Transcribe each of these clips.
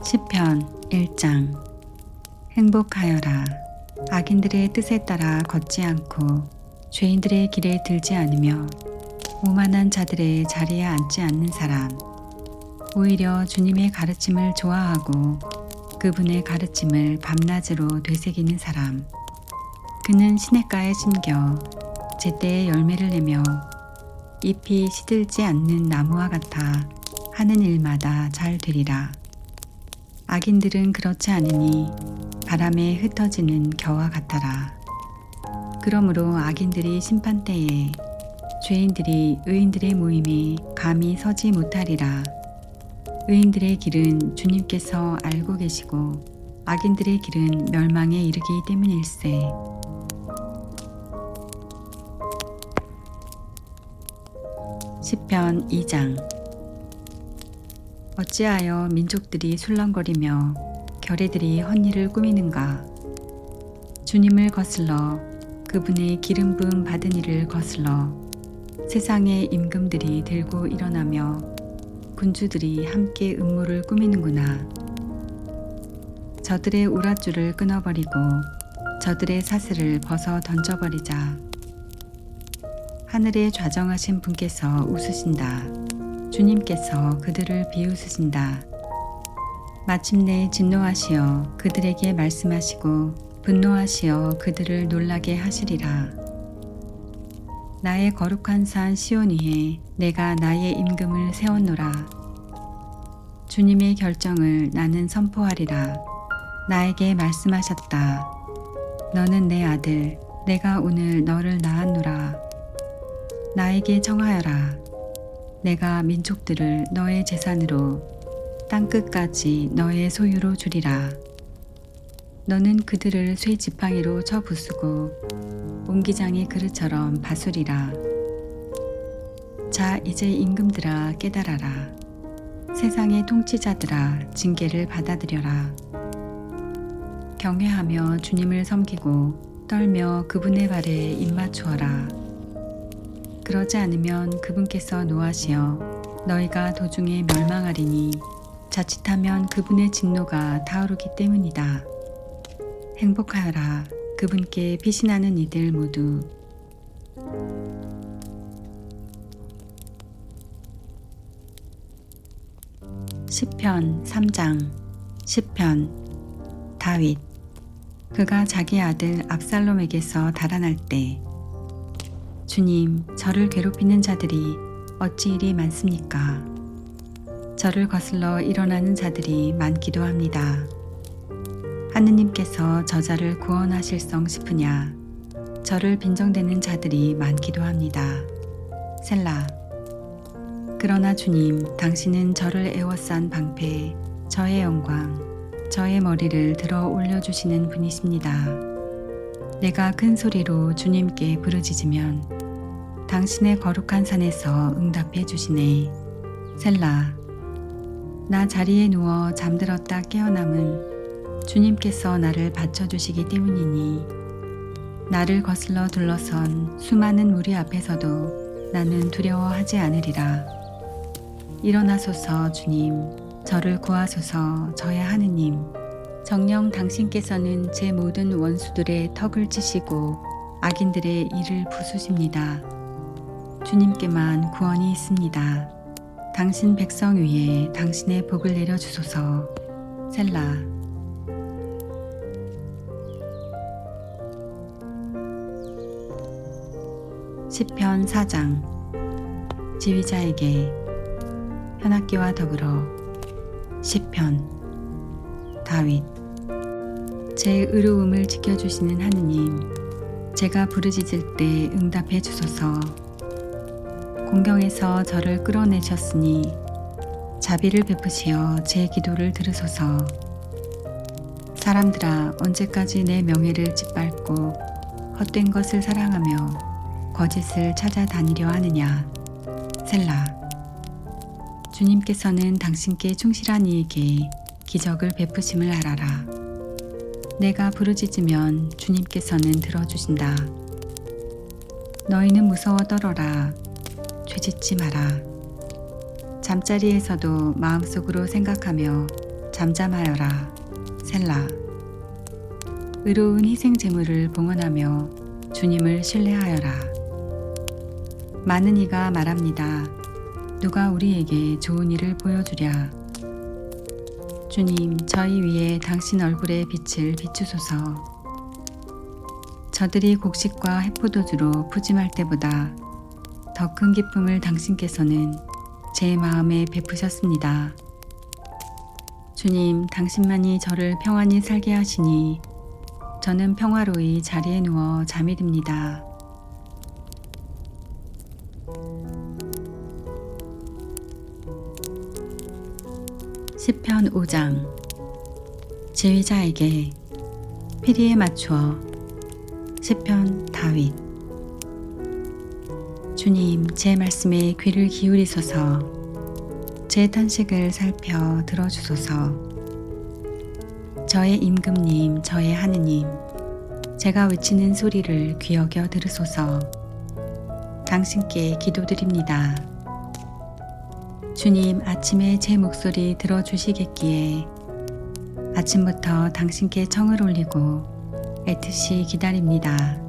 시편 1장. 행복하여라. 악인들의 뜻에 따라 걷지 않고 죄인들의 길에 들지 않으며 오만한 자들의 자리에 앉지 않는 사람. 오히려 주님의 가르침을 좋아하고 그분의 가르침을 밤낮으로 되새기는 사람. 그는 시냇가에 심겨 제때에 열매를 내며 잎이 시들지 않는 나무와 같아 하는 일마다 잘 되리라. 악인들은 그렇지 않으니 바람에 흩어지는 겨와 같아라. 그러므로 악인들이 심판때에 죄인들이 의인들의 모임에 감히 서지 못하리라. 의인들의 길은 주님께서 알고 계시고 악인들의 길은 멸망에 이르기 때문일세. 시편 2장. 어찌하여 민족들이 술렁거리며 결의들이 헛일을 꾸미는가. 주님을 거슬러 그분의 기름 부음 받은 이를 거슬러 세상의 임금들이 들고 일어나며 군주들이 함께 음모를 꾸미는구나. 저들의 우랏줄을 끊어버리고 저들의 사슬을 벗어 던져버리자. 하늘에 좌정하신 분께서 웃으신다. 주님께서 그들을 비웃으신다. 마침내 진노하시어 그들에게 말씀하시고 분노하시어 그들을 놀라게 하시리라. 나의 거룩한 산 시온 위에 내가 나의 임금을 세웠노라. 주님의 결정을 나는 선포하리라. 나에게 말씀하셨다. 너는 내 아들, 내가 오늘 너를 낳았노라. 나에게 청하여라. 내가 민족들을 너의 재산으로 땅끝까지 너의 소유로 주리라. 너는 그들을 쇠 지팡이로 쳐 부수고 옹기장의 그릇처럼 바수리라. 자, 이제 임금들아 깨달아라. 세상의 통치자들아 징계를 받아들여라. 경외하며 주님을 섬기고 떨며 그분의 발에 입맞추어라. 그러지 않으면 그분께서 노하시어 너희가 도중에 멸망하리니 자칫하면 그분의 진노가 타오르기 때문이다. 행복하여라. 그분께 피신하는 이들 모두. 시편 3장. 시편. 다윗. 그가 자기 아들 압살롬에게서 달아날 때 주님, 저를 괴롭히는 자들이 어찌 이리 많습니까? 저를 거슬러 일어나는 자들이 많기도 합니다. 하느님께서 저자를 구원하실성 싶으냐? 저를 빈정대는 자들이 많기도 합니다. 셀라. 그러나 주님, 당신은 저를 에워싼 방패, 저의 영광, 저의 머리를 들어 올려주시는 분이십니다. 내가 큰 소리로 주님께 부르짖으면 당신의 거룩한 산에서 응답해 주시네. 셀라. 나 자리에 누워 잠들었다 깨어남은 주님께서 나를 받쳐주시기 때문이니 나를 거슬러 둘러선 수많은 무리 앞에서도 나는 두려워하지 않으리라. 일어나소서 주님, 저를 구하소서 저의 하느님. 정녕 당신께서는 제 모든 원수들의 턱을 치시고 악인들의 이를 부수십니다. 주님께만 구원이 있습니다. 당신 백성 위에 당신의 복을 내려주소서. 셀라. 시편 4장. 지휘자에게 현악기와 더불어. 시편. 다윗. 제 의로움을 지켜주시는 하느님, 제가 부르짖을 때 응답해 주소서. 공경에서 저를 끌어내셨으니 자비를 베푸시어 제 기도를 들으소서. 사람들아, 언제까지 내 명예를 짓밟고 헛된 것을 사랑하며 거짓을 찾아다니려 하느냐. 셀라. 주님께서는 당신께 충실한 이에게 기적을 베푸심을 알아라. 내가 부르짖으면 주님께서는 들어주신다. 너희는 무서워 떨어라. 죄짓지 마라. 잠자리에서도 마음속으로 생각하며 잠잠하여라. 셀라. 의로운 희생 제물을 봉헌하며 주님을 신뢰하여라. 많은 이가 말합니다. 누가 우리에게 좋은 일을 보여주랴. 주님, 저희 위에 당신 얼굴의 빛을 비추소서. 저들이 곡식과 해포도주로 푸짐할 때보다 더 큰 기쁨을 당신께서는 제 마음에 베푸셨습니다. 주님, 당신만이 저를 평안히 살게 하시니 저는 평화로이 자리에 누워 잠이 듭니다. 시편 5장. 지휘자에게 피리에 맞추어. 시편 다윗. 주님, 제 말씀에 귀를 기울이소서. 제 탄식을 살펴 들어주소서. 저의 임금님, 저의 하느님, 제가 외치는 소리를 귀 여겨 들으소서. 당신께 기도드립니다. 주님, 아침에 제 목소리 들어주시겠기에 아침부터 당신께 청을 올리고 애듯이 기다립니다.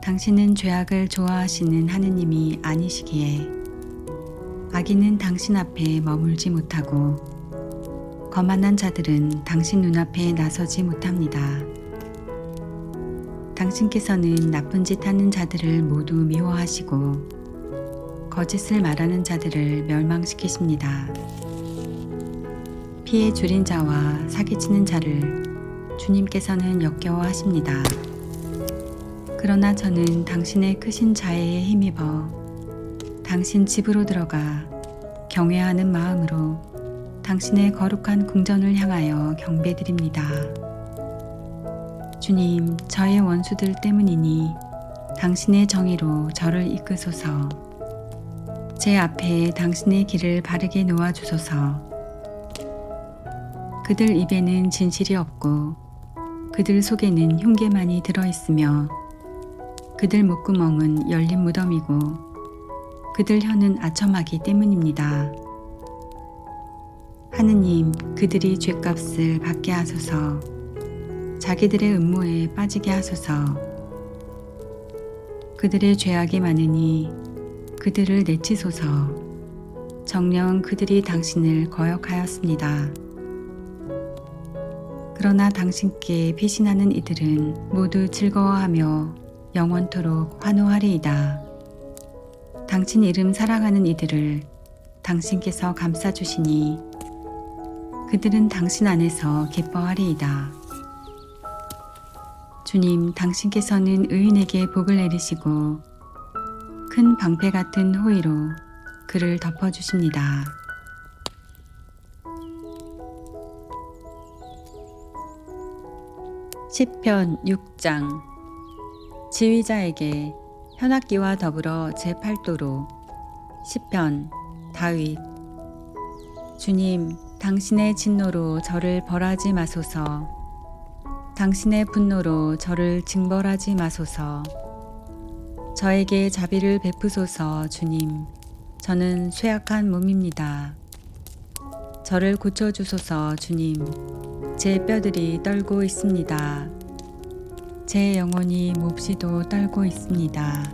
당신은 죄악을 좋아하시는 하느님이 아니시기에 악인은 당신 앞에 머물지 못하고 거만한 자들은 당신 눈앞에 나서지 못합니다. 당신께서는 나쁜 짓 하는 자들을 모두 미워하시고 거짓을 말하는 자들을 멸망시키십니다. 피해 줄인 자와 사기치는 자를 주님께서는 역겨워하십니다. 그러나 저는 당신의 크신 자애에 힘입어 당신 집으로 들어가 경외하는 마음으로 당신의 거룩한 궁전을 향하여 경배드립니다. 주님, 저의 원수들 때문이니 당신의 정의로 저를 이끄소서. 제 앞에 당신의 길을 바르게 놓아주소서. 그들 입에는 진실이 없고 그들 속에는 흉계만이 들어있으며 그들 목구멍은 열린 무덤이고 그들 혀는 아첨하기 때문입니다. 하느님, 그들이 죗값을 받게 하소서. 자기들의 음모에 빠지게 하소서. 그들의 죄악이 많으니 그들을 내치소서. 정녕 그들이 당신을 거역하였습니다. 그러나 당신께 피신하는 이들은 모두 즐거워하며 영원토록 환호하리이다. 당신 이름 사랑하는 이들을 당신께서 감싸주시니 그들은 당신 안에서 기뻐하리이다. 주님, 당신께서는 의인에게 복을 내리시고 큰 방패 같은 호의로 그를 덮어주십니다. 시편 6장. 지휘자에게 현악기와 더불어 제8도로. 시편 다윗. 주님, 당신의 진노로 저를 벌하지 마소서. 당신의 분노로 저를 징벌하지 마소서. 저에게 자비를 베푸소서. 주님, 저는 쇠약한 몸입니다. 저를 고쳐주소서. 주님, 제 뼈들이 떨고 있습니다. 제 영혼이 몹시도 떨고 있습니다.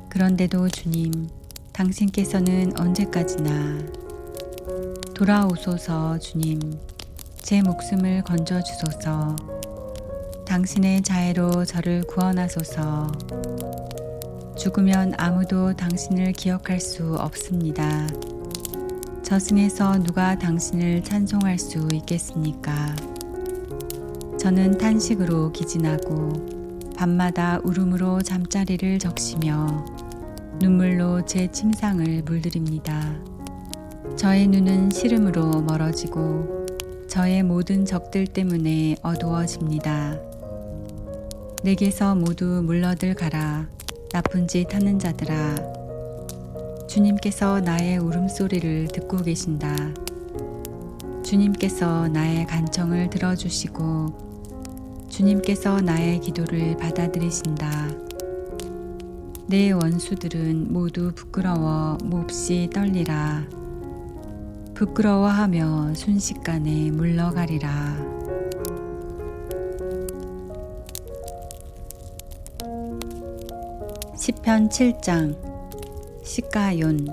그런데도 주님, 당신께서는 언제까지나 돌아오소서. 주님, 제 목숨을 건져주소서. 당신의 자애로 저를 구원하소서. 죽으면 아무도 당신을 기억할 수 없습니다. 저승에서 누가 당신을 찬송할 수 있겠습니까? 저는 탄식으로 기진하고 밤마다 울음으로 잠자리를 적시며 눈물로 제 침상을 물들입니다. 저의 눈은 시름으로 멀어지고 저의 모든 적들 때문에 어두워집니다. 내게서 모두 물러들 가라. 나쁜 짓 하는 자들아. 주님께서 나의 울음소리를 듣고 계신다. 주님께서 나의 간청을 들어주시고 주님께서 나의 기도를 받아들이신다. 내 원수들은 모두 부끄러워 몹시 떨리라. 부끄러워하며 순식간에 물러가리라. 시편 7장. 시가yon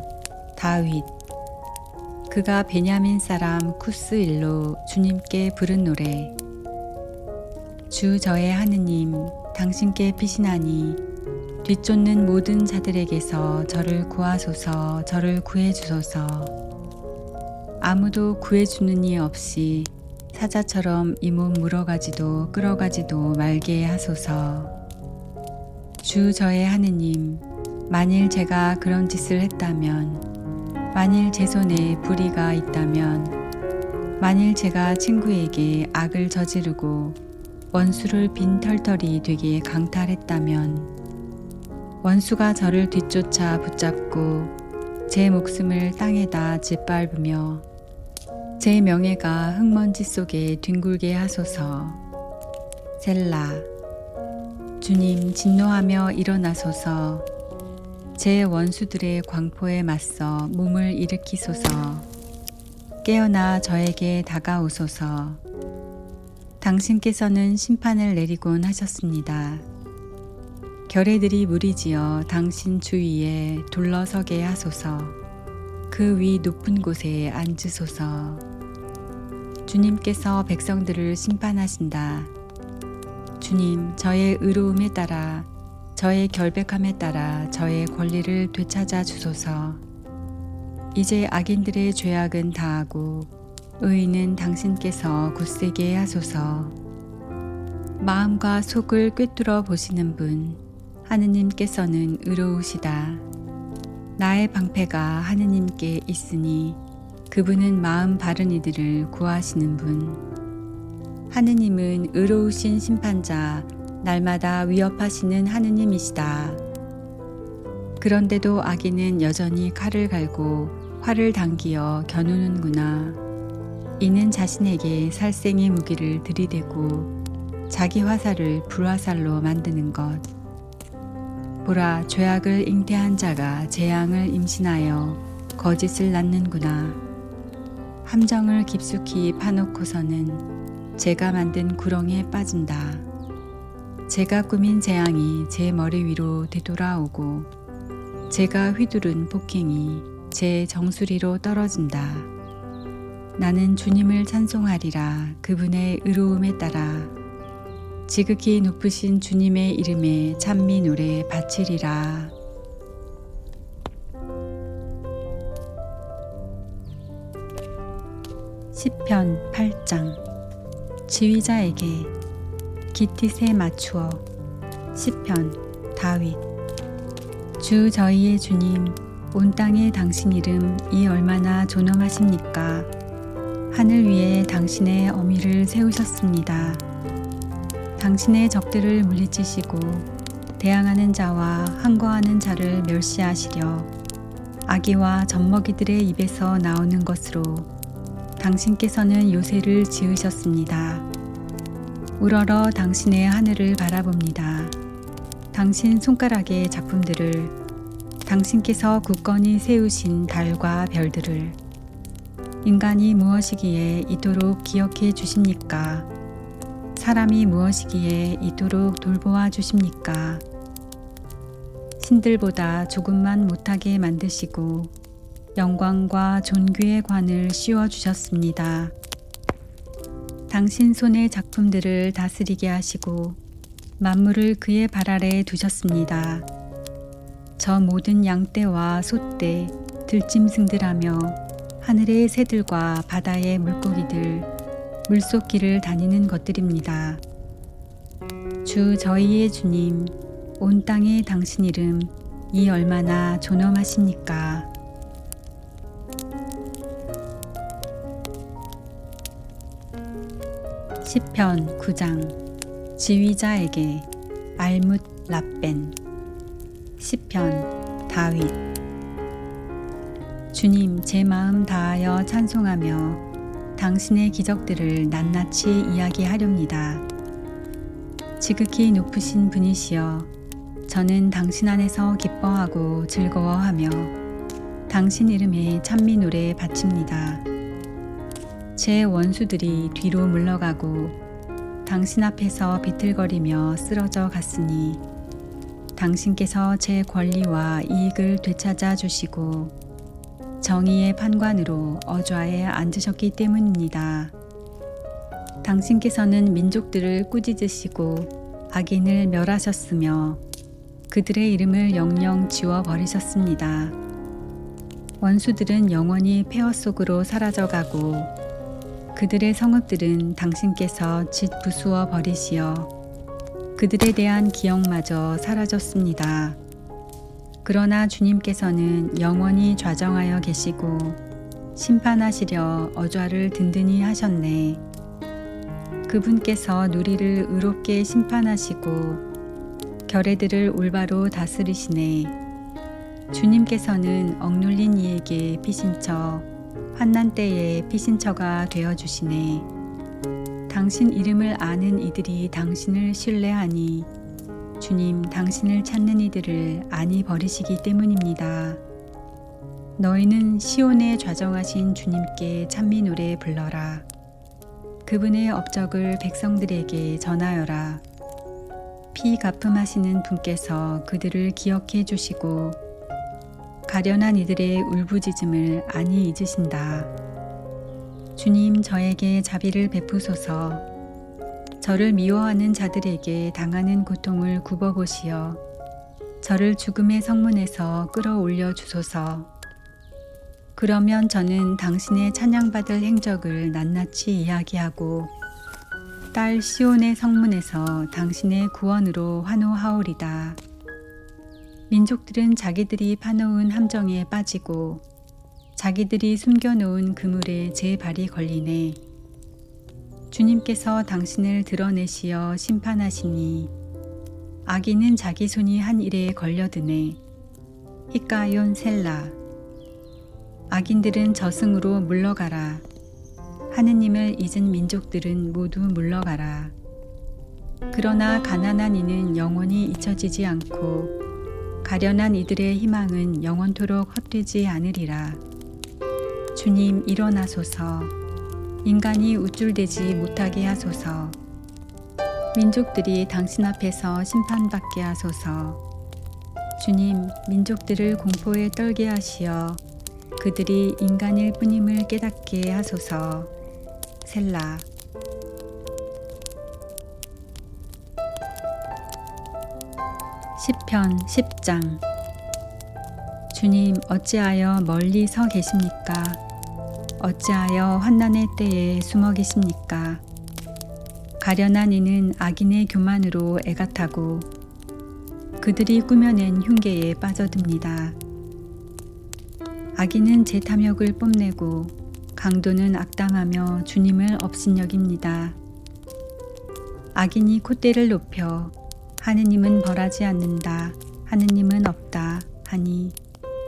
다윗. 그가 베냐민 사람 쿠스 일로 주님께 부른 노래. 주 저의 하느님, 당신께 피신하니 뒤쫓는 모든 자들에게서 저를 구하소서. 저를 구해주소서. 아무도 구해주는 이 없이 사자처럼 이 몸 물어가지도 끌어가지도 말게 하소서. 주 저의 하느님, 만일 제가 그런 짓을 했다면, 만일 제 손에 불의가 있다면, 만일 제가 친구에게 악을 저지르고 원수를 빈 털털이 되게 강탈했다면, 원수가 저를 뒤쫓아 붙잡고 제 목숨을 땅에다 짓밟으며 제 명예가 흙먼지 속에 뒹굴게 하소서. 셀라. 주님, 진노하며 일어나소서. 제 원수들의 광포에 맞서 몸을 일으키소서. 깨어나 저에게 다가오소서. 당신께서는 심판을 내리곤 하셨습니다. 결의들이 무리지어 당신 주위에 둘러서게 하소서. 그 위 높은 곳에 앉으소서. 주님께서 백성들을 심판하신다. 주님, 저의 의로움에 따라, 저의 결백함에 따라 저의 권리를 되찾아 주소서. 이제 악인들의 죄악은 다하고 의인은 당신께서 굳세게 하소서. 마음과 속을 꿰뚫어 보시는 분, 하느님께서는 의로우시다. 나의 방패가 하느님께 있으니 그분은 마음 바른 이들을 구하시는 분. 하느님은 의로우신 심판자, 날마다 위협하시는 하느님이시다. 그런데도 악인은 여전히 칼을 갈고 활을 당기어 겨누는구나. 이는 자신에게 살생의 무기를 들이대고 자기 화살을 불화살로 만드는 것. 보라, 죄악을 잉태한 자가 재앙을 임신하여 거짓을 낳는구나. 함정을 깊숙이 파놓고서는 제가 만든 구렁에 빠진다. 제가 꾸민 재앙이 제 머리 위로 되돌아오고 제가 휘두른 폭행이 제 정수리로 떨어진다. 나는 주님을 찬송하리라. 그분의 의로움에 따라 지극히 높으신 주님의 이름에 찬미 노래 바치리라. 시편 8장. 지휘자에게 기티세 맞추어. 시편 다윗. 주 저희의 주님, 온 땅에 당신 이름 이 얼마나 존엄하십니까? 하늘 위에 당신의 어미를 세우셨습니다. 당신의 적들을 물리치시고 대항하는 자와 항거하는 자를 멸시하시려 아기와 젖먹이들의 입에서 나오는 것으로 당신께서는 요새를 지으셨습니다. 우러러 당신의 하늘을 바라봅니다. 당신 손가락의 작품들을, 당신께서 굳건히 세우신 달과 별들을. 인간이 무엇이기에 이토록 기억해 주십니까? 사람이 무엇이기에 이토록 돌보아 주십니까? 신들보다 조금만 못하게 만드시고 영광과 존귀의 관을 씌워 주셨습니다. 당신 손의 작품들을 다스리게 하시고 만물을 그의 발 아래에 두셨습니다. 저 모든 양떼와 소떼, 들짐승들하며 하늘의 새들과 바다의 물고기들, 물속 길을 다니는 것들입니다. 주 저희의 주님, 온 땅에 당신 이름 이 얼마나 존엄하십니까? 시편 9장. 지휘자에게 알뭇 라벤. 시편 다윗. 주님, 제 마음 다하여 찬송하며 당신의 기적들을 낱낱이 이야기하렵니다. 지극히 높으신 분이시여, 저는 당신 안에서 기뻐하고 즐거워하며 당신 이름에 찬미 노래 바칩니다. 제 원수들이 뒤로 물러가고 당신 앞에서 비틀거리며 쓰러져 갔으니 당신께서 제 권리와 이익을 되찾아 주시고 정의의 판관으로 어좌에 앉으셨기 때문입니다. 당신께서는 민족들을 꾸짖으시고 악인을 멸하셨으며 그들의 이름을 영영 지워버리셨습니다. 원수들은 영원히 폐허 속으로 사라져가고 그들의 성읍들은 당신께서 짓 부수어 버리시어 그들에 대한 기억마저 사라졌습니다. 그러나 주님께서는 영원히 좌정하여 계시고 심판하시려 어좌를 든든히 하셨네. 그분께서 누리를 의롭게 심판하시고 결례들을 올바로 다스리시네. 주님께서는 억눌린 이에게 피신처 환난 때에 피신처가 되어주시네. 당신 이름을 아는 이들이 당신을 신뢰하니 주님 당신을 찾는 이들을 안히 버리시기 때문입니다. 너희는 시온에 좌정하신 주님께 찬미 노래 불러라. 그분의 업적을 백성들에게 전하여라. 피 갚음하시는 분께서 그들을 기억해 주시고 가련한 이들의 울부짖음을 안히 잊으신다. 주님 저에게 자비를 베푸소서. 저를 미워하는 자들에게 당하는 고통을 굽어보시어 저를 죽음의 성문에서 끌어올려 주소서. 그러면 저는 당신의 찬양받을 행적을 낱낱이 이야기하고 딸 시온의 성문에서 당신의 구원으로 환호하오리다. 민족들은 자기들이 파놓은 함정에 빠지고 자기들이 숨겨놓은 그물에 제 발이 걸리네. 주님께서 당신을 드러내시어 심판하시니 악인은 자기 손이 한 일에 걸려드네. 히카yon 셀라. 악인들은 저승으로 물러가라. 하느님을 잊은 민족들은 모두 물러가라. 그러나 가난한 이는 영원히 잊혀지지 않고 가련한 이들의 희망은 영원토록 헛되지 않으리라. 주님 일어나소서. 인간이 우쭐대지 못하게 하소서. 민족들이 당신 앞에서 심판받게 하소서. 주님 민족들을 공포에 떨게 하시어 그들이 인간일 뿐임을 깨닫게 하소서. 셀라. 시편 10장. 주님 어찌하여 멀리 서 계십니까? 어찌하여 환난의 때에 숨어 계십니까? 가련한 이는 악인의 교만으로 애가 타고 그들이 꾸며낸 흉계에 빠져듭니다. 악인은 제 탐욕을 뽐내고 강도는 악담하며 주님을 업신여깁니다. 악인이 콧대를 높여 하느님은 벌하지 않는다, 하느님은 없다 하니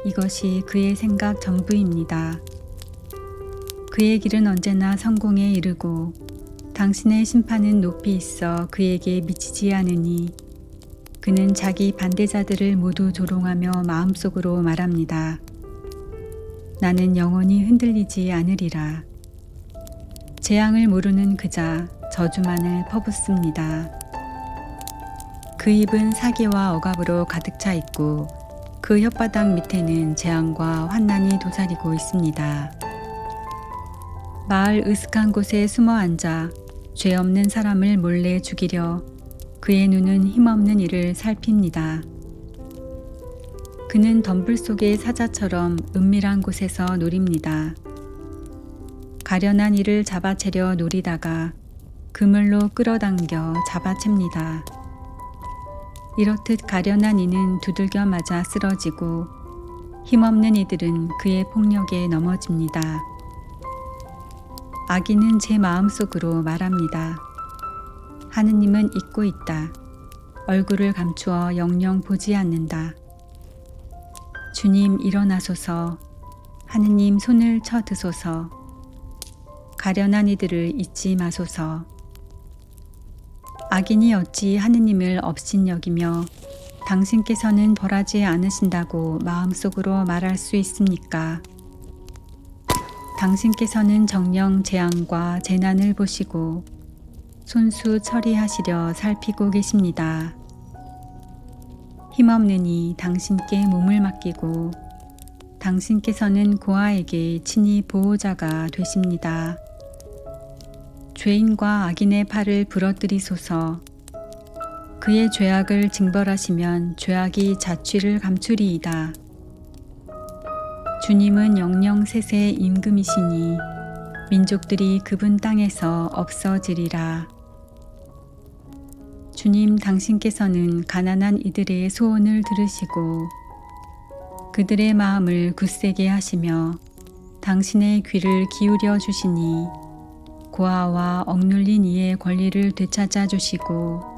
이것이 그의 생각 전부입니다. 그의 길은 언제나 성공에 이르고 당신의 심판은 높이 있어 그에게 미치지 않으니 그는 자기 반대자들을 모두 조롱하며 마음속으로 말합니다. 나는 영원히 흔들리지 않으리라. 재앙을 모르는 그자 저주만을 퍼붓습니다. 그 입은 사기와 억압으로 가득 차 있고 그 혓바닥 밑에는 재앙과 환난이 도사리고 있습니다. 마을 으슥한 곳에 숨어 앉아 죄 없는 사람을 몰래 죽이려 그의 눈은 힘없는 이를 살핍니다. 그는 덤불 속의 사자처럼 은밀한 곳에서 노립니다. 가련한 이를 잡아채려 노리다가 그물로 끌어당겨 잡아챕니다. 이렇듯 가련한 이는 두들겨 맞아 쓰러지고 힘없는 이들은 그의 폭력에 넘어집니다. 악인은 제 마음속으로 말합니다. 하느님은 잊고 있다. 얼굴을 감추어 영영 보지 않는다. 주님 일어나소서. 하느님 손을 쳐 드소서. 가련한 이들을 잊지 마소서. 악인이 어찌 하느님을 업신여기며 당신께서는 벌하지 않으신다고 마음속으로 말할 수 있습니까? 당신께서는 정령 재앙과 재난을 보시고 손수 처리하시려 살피고 계십니다. 힘없는 이 당신께 몸을 맡기고 당신께서는 고아에게 친히 보호자가 되십니다. 죄인과 악인의 팔을 부러뜨리소서. 그의 죄악을 징벌하시면 죄악이 자취를 감추리이다. 주님은 영영 세세의 임금이시니 민족들이 그분 땅에서 없어지리라. 주님, 당신께서는 가난한 이들의 소원을 들으시고 그들의 마음을 굳세게 하시며 당신의 귀를 기울여 주시니 고아와 억눌린 이의 권리를 되찾아 주시고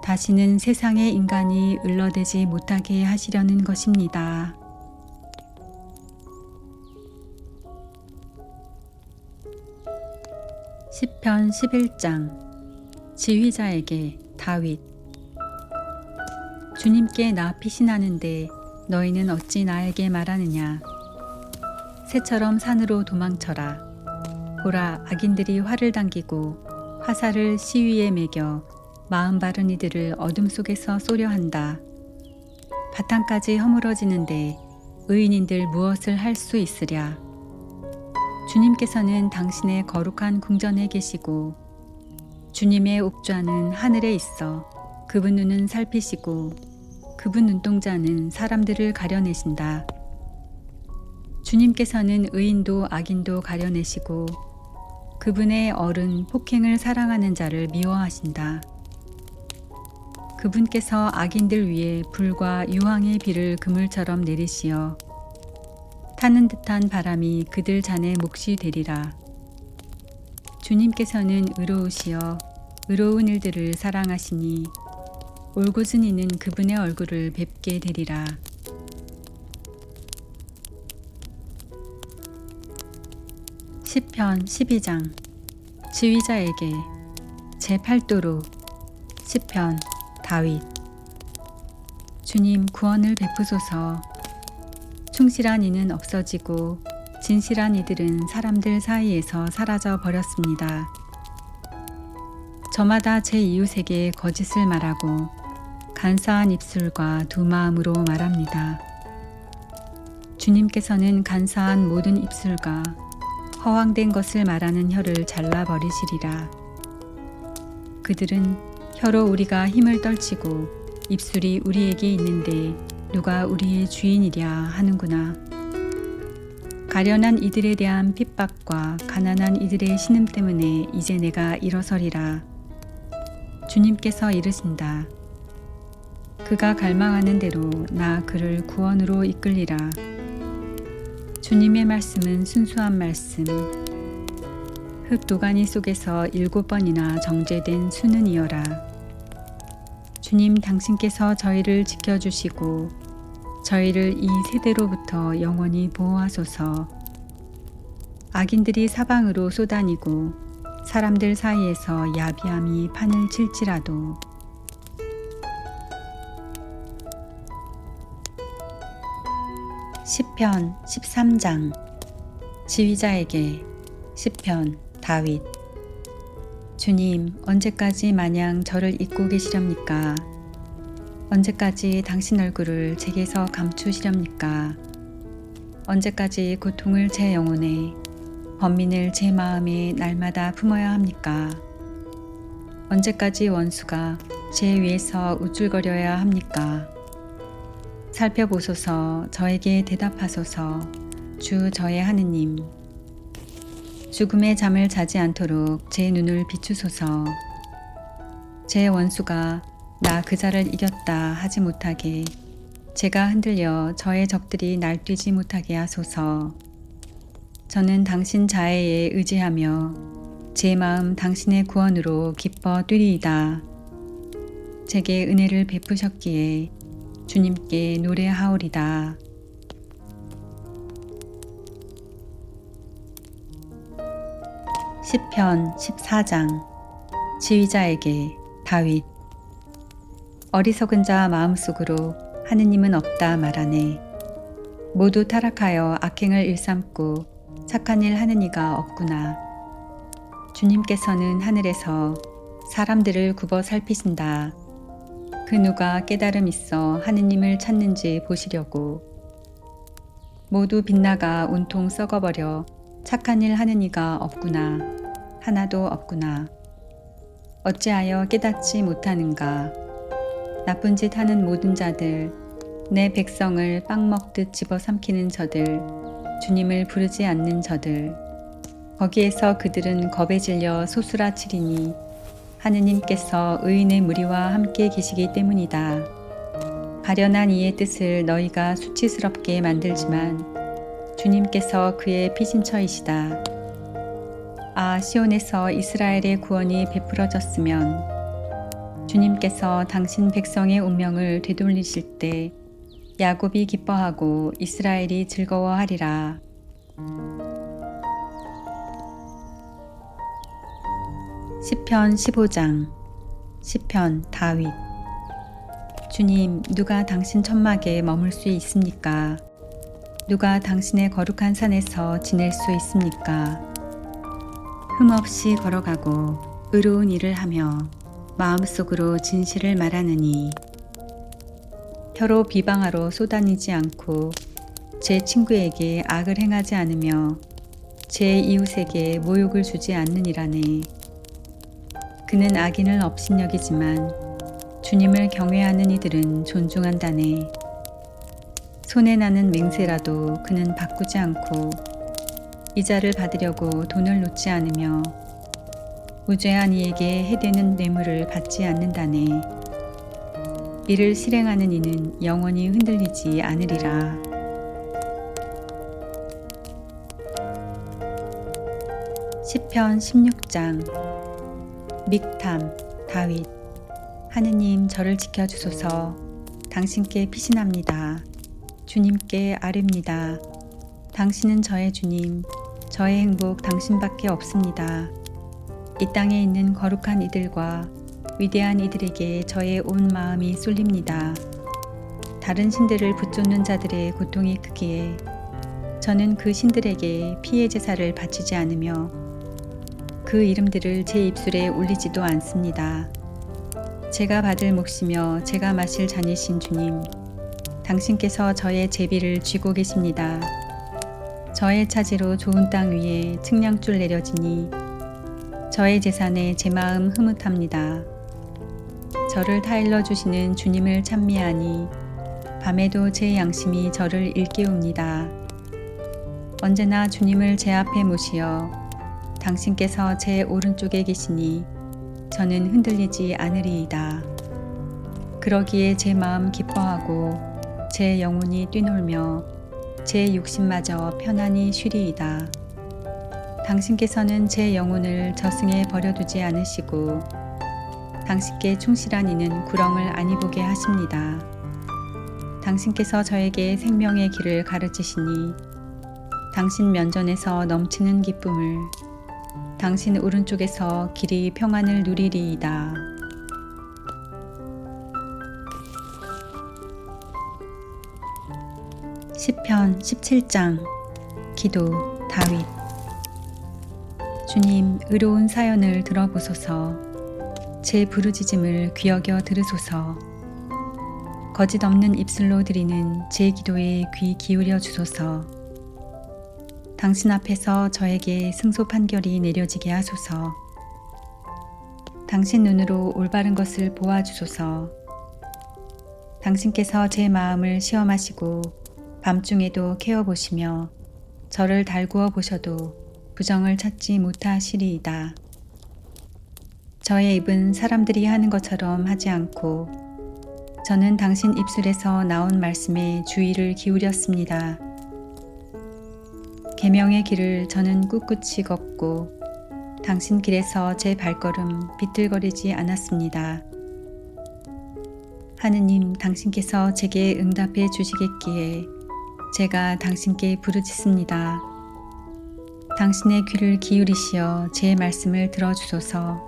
다시는 세상의 인간이 을러대지 못하게 하시려는 것입니다. 시편 11장. 지휘자에게 다윗. 주님께 나 피신하는데 너희는 어찌 나에게 말하느냐. 새처럼 산으로 도망쳐라. 보라, 악인들이 활을 당기고 화살을 시위에 매겨 마음 바른 이들을 어둠 속에서 쏘려 한다. 바탕까지 허물어지는데 의인인들 무엇을 할 수 있으랴. 주님께서는 당신의 거룩한 궁전에 계시고 주님의 옥좌는 하늘에 있어 그분 눈은 살피시고 그분 눈동자는 사람들을 가려내신다. 주님께서는 의인도 악인도 가려내시고 그분의 얼은 폭행을 사랑하는 자를 미워하신다. 그분께서 악인들 위에 불과 유황의 비를 그물처럼 내리시어 타는 듯한 바람이 그들 잔에 몫이 되리라. 주님께서는 의로우시어 의로운 일들을 사랑하시니 올곧은 이는 그분의 얼굴을 뵙게 되리라. 시편 12장. 지휘자에게 제8도로. 시편 다윗. 주님, 구원을 베푸소서. 충실한 이는 없어지고 진실한 이들은 사람들 사이에서 사라져 버렸습니다. 저마다 제 이웃에게 거짓을 말하고 간사한 입술과 두 마음으로 말합니다. 주님께서는 간사한 모든 입술과 허황된 것을 말하는 혀를 잘라버리시리라. 그들은 혀로 우리가 힘을 떨치고 입술이 우리에게 있는데 누가 우리의 주인이랴 하는구나. 가련한 이들에 대한 핍박과 가난한 이들의 신음 때문에 이제 내가 일어서리라. 주님께서 이르신다. 그가 갈망하는 대로 나 그를 구원으로 이끌리라. 주님의 말씀은 순수한 말씀. 흙 도가니 속에서 7번이나 정제된 수는 이어라. 주님, 당신께서 저희를 지켜주시고 저희를 이 세대로부터 영원히 보호하소서. 악인들이 사방으로 쏘다니고 사람들 사이에서 야비함이 판을 칠지라도 시편 13장. 지휘자에게. 시편 다윗. 주님, 언제까지 마냥 저를 잊고 계시렵니까? 언제까지 당신 얼굴을 제게서 감추시렵니까? 언제까지 고통을 제 영혼에, 번민을 제 마음에 날마다 품어야 합니까? 언제까지 원수가 제 위에서 우쭐거려야 합니까? 살펴보소서. 저에게 대답하소서. 주 저의 하느님. 죽음의 잠을 자지 않도록 제 눈을 비추소서. 제 원수가 나 그 자를 이겼다 하지 못하게, 제가 흔들려 저의 적들이 날뛰지 못하게 하소서. 저는 당신 자애에 의지하며 제 마음 당신의 구원으로 기뻐 뛰리이다. 제게 은혜를 베푸셨기에 주님께 노래하오리다. 시편 14장. 지휘자에게 다윗. 어리석은 자 마음속으로 하느님은 없다 말하네. 모두 타락하여 악행을 일삼고 착한 일 하는 이가 없구나. 주님께서는 하늘에서 사람들을 굽어 살피신다. 그 누가 깨달음 있어 하느님을 찾는지 보시려고. 모두 빗나가 온통 썩어버려 착한 일 하는 이가 없구나. 하나도 없구나. 어찌하여 깨닫지 못하는가. 나쁜 짓 하는 모든 자들, 내 백성을 빵 먹듯 집어삼키는 저들, 주님을 부르지 않는 저들, 거기에서 그들은 겁에 질려 소수라치리니 하느님께서 의인의 무리와 함께 계시기 때문이다. 가련한 이의 뜻을 너희가 수치스럽게 만들지만 주님께서 그의 피신처이시다. 아, 시온에서 이스라엘의 구원이 베풀어졌으면 주님께서 당신 백성의 운명을 되돌리실 때 야곱이 기뻐하고 이스라엘이 즐거워하리라. 시편 15장. 시편 다윗. 주님, 누가 당신 천막에 머물 수 있습니까? 누가 당신의 거룩한 산에서 지낼 수 있습니까? 흠없이 걸어가고 의로운 일을 하며 마음속으로 진실을 말하느니 혀로 비방하러 쏘다니지 않고 제 친구에게 악을 행하지 않으며 제 이웃에게 모욕을 주지 않느니라네. 그는 악인을 업신여기지만 주님을 경외하는 이들은 존중한다네. 손에 나는 맹세라도 그는 바꾸지 않고 이자를 받으려고 돈을 놓지 않으며 무죄한 이에게 해되는 뇌물을 받지 않는다네. 이를 실행하는 이는 영원히 흔들리지 않으리라. 시편 16장. 믹탐. 다윗. 하느님, 저를 지켜주소서. 당신께 피신합니다. 주님께 아뢰입니다. 당신은 저의 주님, 저의 행복 당신밖에 없습니다. 이 땅에 있는 거룩한 이들과 위대한 이들에게 저의 온 마음이 쏠립니다. 다른 신들을 붙쫓는 자들의 고통이 크기에 저는 그 신들에게 피해 제사를 바치지 않으며 그 이름들을 제 입술에 올리지도 않습니다. 제가 받을 몫이며 제가 마실 잔이신 주님, 당신께서 저의 제비를 쥐고 계십니다. 저의 차지로 좋은 땅 위에 측량줄 내려지니 저의 재산에 제 마음 흐뭇합니다. 저를 타일러 주시는 주님을 찬미하니 밤에도 제 양심이 저를 일깨웁니다. 언제나 주님을 제 앞에 모시어 당신께서 제 오른쪽에 계시니 저는 흔들리지 않으리이다. 그러기에 제 마음 기뻐하고 제 영혼이 뛰놀며 제 육신마저 편안히 쉬리이다. 당신께서는 제 영혼을 저승에 버려두지 않으시고 당신께 충실한 이는 구렁을 안 입게 하십니다. 당신께서 저에게 생명의 길을 가르치시니 당신 면전에서 넘치는 기쁨을, 당신 오른쪽에서 길이 평안을 누리리이다. 시편 17장. 기도. 다윗. 주님, 의로운 사연을 들어보소서. 제 부르짖음을 귀여겨 들으소서. 거짓 없는 입술로 드리는 제 기도에 귀 기울여 주소서. 당신 앞에서 저에게 승소 판결이 내려지게 하소서. 당신 눈으로 올바른 것을 보아주소서. 당신께서 제 마음을 시험하시고 밤중에도 캐어보시며 저를 달구어 보셔도 부정을 찾지 못하시리이다. 저의 입은 사람들이 하는 것처럼 하지 않고 저는 당신 입술에서 나온 말씀에 주의를 기울였습니다. 계명의 길을 저는 꿋꿋이 걷고 당신 길에서 제 발걸음 비틀거리지 않았습니다. 하느님, 당신께서 제게 응답해 주시겠기에 제가 당신께 부르짖습니다. 당신의 귀를 기울이시어 제 말씀을 들어주소서.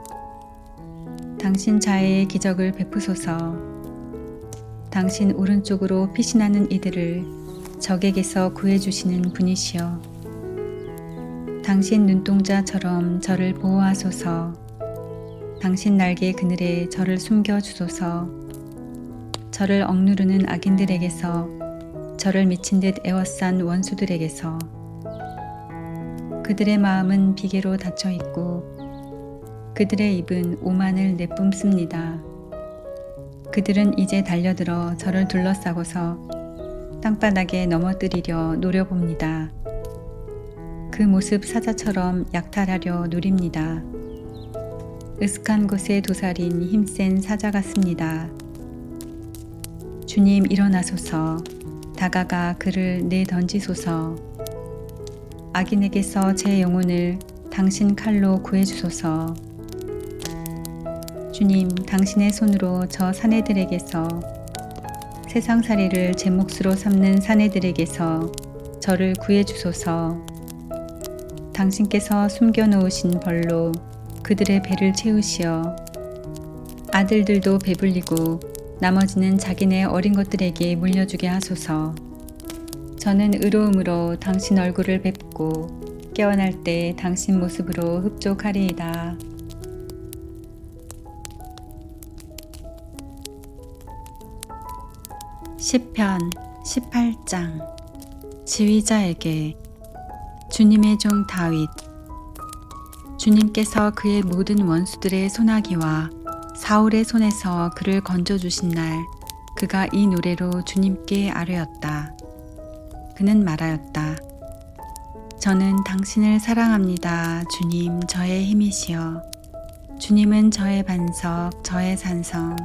당신 자애의 기적을 베푸소서. 당신 오른쪽으로 피신하는 이들을 적에게서 구해주시는 분이시여. 당신 눈동자처럼 저를 보호하소서. 당신 날개 그늘에 저를 숨겨주소서. 저를 억누르는 악인들에게서, 저를 미친 듯 에워싼 원수들에게서. 그들의 마음은 비계로 닫혀 있고 그들의 입은 오만을 내뿜습니다. 그들은 이제 달려들어 저를 둘러싸고서 땅바닥에 넘어뜨리려 노려봅니다. 그 모습 사자처럼 약탈하려 노립니다. 으슥한 곳에 도사린 힘센 사자 같습니다. 주님 일어나소서. 다가가 그를 내던지소서. 악인에게서 제 영혼을 당신 칼로 구해주소서. 주님, 당신의 손으로 저 사내들에게서, 세상살이를 제 몫으로 삼는 사내들에게서 저를 구해주소서. 당신께서 숨겨놓으신 벌로 그들의 배를 채우시어 아들들도 배불리고 나머지는 자기네 어린 것들에게 물려주게 하소서. 저는 의로움으로 당신 얼굴을 뵙고 깨어날 때 당신 모습으로 흡족하리이다. 시편 18장. 지휘자에게. 주님의 종 다윗. 주님께서 그의 모든 원수들의 소나기와 사울의 손에서 그를 건져주신 날, 그가 이 노래로 주님께 아뢰었다. 그는 말하였다. 저는 당신을 사랑합니다. 주님, 저의 힘이시여. 주님은 저의 반석, 저의 산성,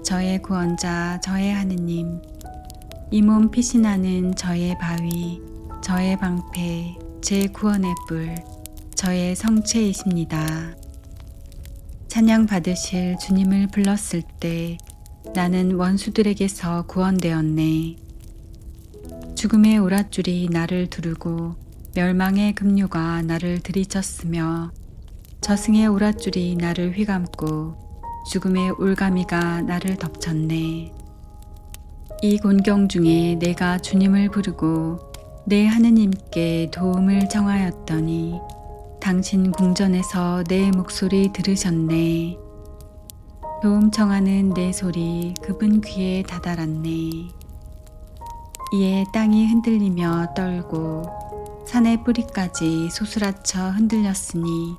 저의 구원자, 저의 하느님. 이 몸 피신하는 저의 바위, 저의 방패, 제 구원의 뿔, 저의 성체이십니다. 찬양 받으실 주님을 불렀을 때 나는 원수들에게서 구원되었네. 죽음의 오랏줄이 나를 두르고 멸망의 급류가 나를 들이쳤으며 저승의 오랏줄이 나를 휘감고 죽음의 올가미가 나를 덮쳤네. 이 곤경 중에 내가 주님을 부르고 내 하느님께 도움을 청하였더니 당신 궁전에서 내 목소리 들으셨네. 도움 청하는 내 소리 그분 귀에 다다랐네. 이에 땅이 흔들리며 떨고 산의 뿌리까지 소스라쳐 흔들렸으니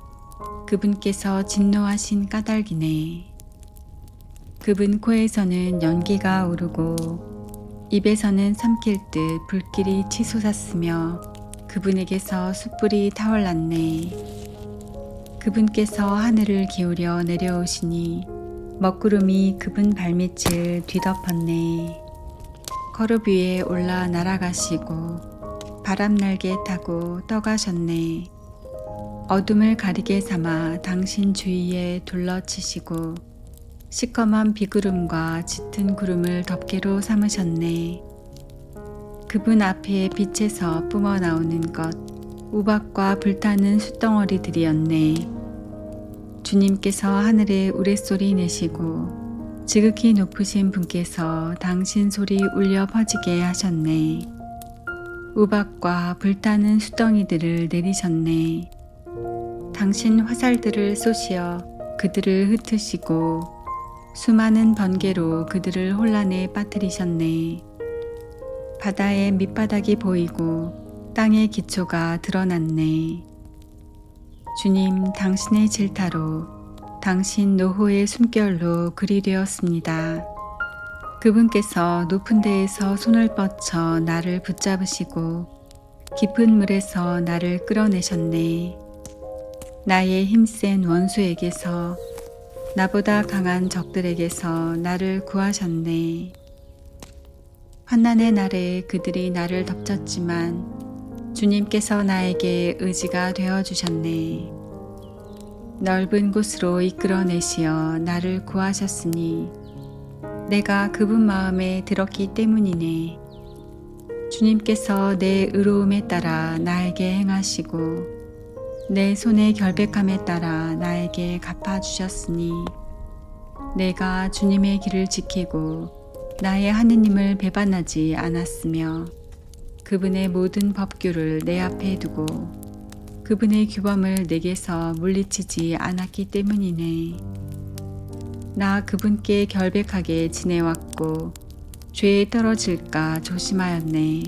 그분께서 진노하신 까닭이네. 그분 코에서는 연기가 오르고 입에서는 삼킬 듯 불길이 치솟았으며 그분에게서 숯불이 타올랐네. 그분께서 하늘을 기울여 내려오시니 먹구름이 그분 발밑을 뒤덮었네. 거룹 위에 올라 날아가시고 바람 날개 타고 떠가셨네. 어둠을 가리개 삼아 당신 주위에 둘러치시고 시커먼 비구름과 짙은 구름을 덮개로 삼으셨네. 그분 앞에 빛에서 뿜어 나오는 것, 우박과 불타는 숯덩어리들이었네. 주님께서 하늘에 우레소리 내시고 지극히 높으신 분께서 당신 소리 울려 퍼지게 하셨네. 우박과 불타는 숯덩이들을 내리셨네. 당신 화살들을 쏘시어 그들을 흩으시고 수많은 번개로 그들을 혼란에 빠뜨리셨네. 바다의 밑바닥이 보이고 땅의 기초가 드러났네. 주님, 당신의 질타로 당신 노호의 숨결로 그리 되었습니다. 그분께서 높은 데에서 손을 뻗쳐 나를 붙잡으시고 깊은 물에서 나를 끌어내셨네. 나의 힘센 원수에게서, 나보다 강한 적들에게서 나를 구하셨네. 환난의 날에 그들이 나를 덮쳤지만 주님께서 나에게 의지가 되어주셨네. 넓은 곳으로 이끌어내시어 나를 구하셨으니 내가 그분 마음에 들었기 때문이네. 주님께서 내 의로움에 따라 나에게 행하시고 내 손의 결백함에 따라 나에게 갚아주셨으니 내가 주님의 길을 지키고 나의 하느님을 배반하지 않았으며 그분의 모든 법규를 내 앞에 두고 그분의 규범을 내게서 물리치지 않았기 때문이네. 나 그분께 결백하게 지내왔고 죄에 떨어질까 조심하였네.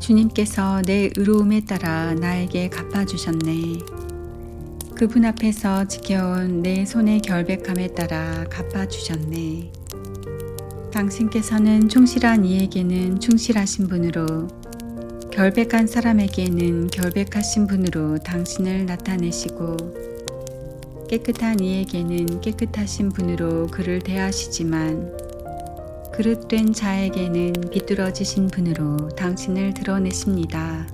주님께서 내 의로움에 따라 나에게 갚아주셨네. 그분 앞에서 지켜온 내 손의 결백함에 따라 갚아주셨네. 당신께서는 충실한 이에게는 충실하신 분으로 결백한 사람에게는 결백하신 분으로 당신을 나타내시고 깨끗한 이에게는 깨끗하신 분으로 그를 대하시지만 그릇된 자에게는 비뚤어지신 분으로 당신을 드러내십니다.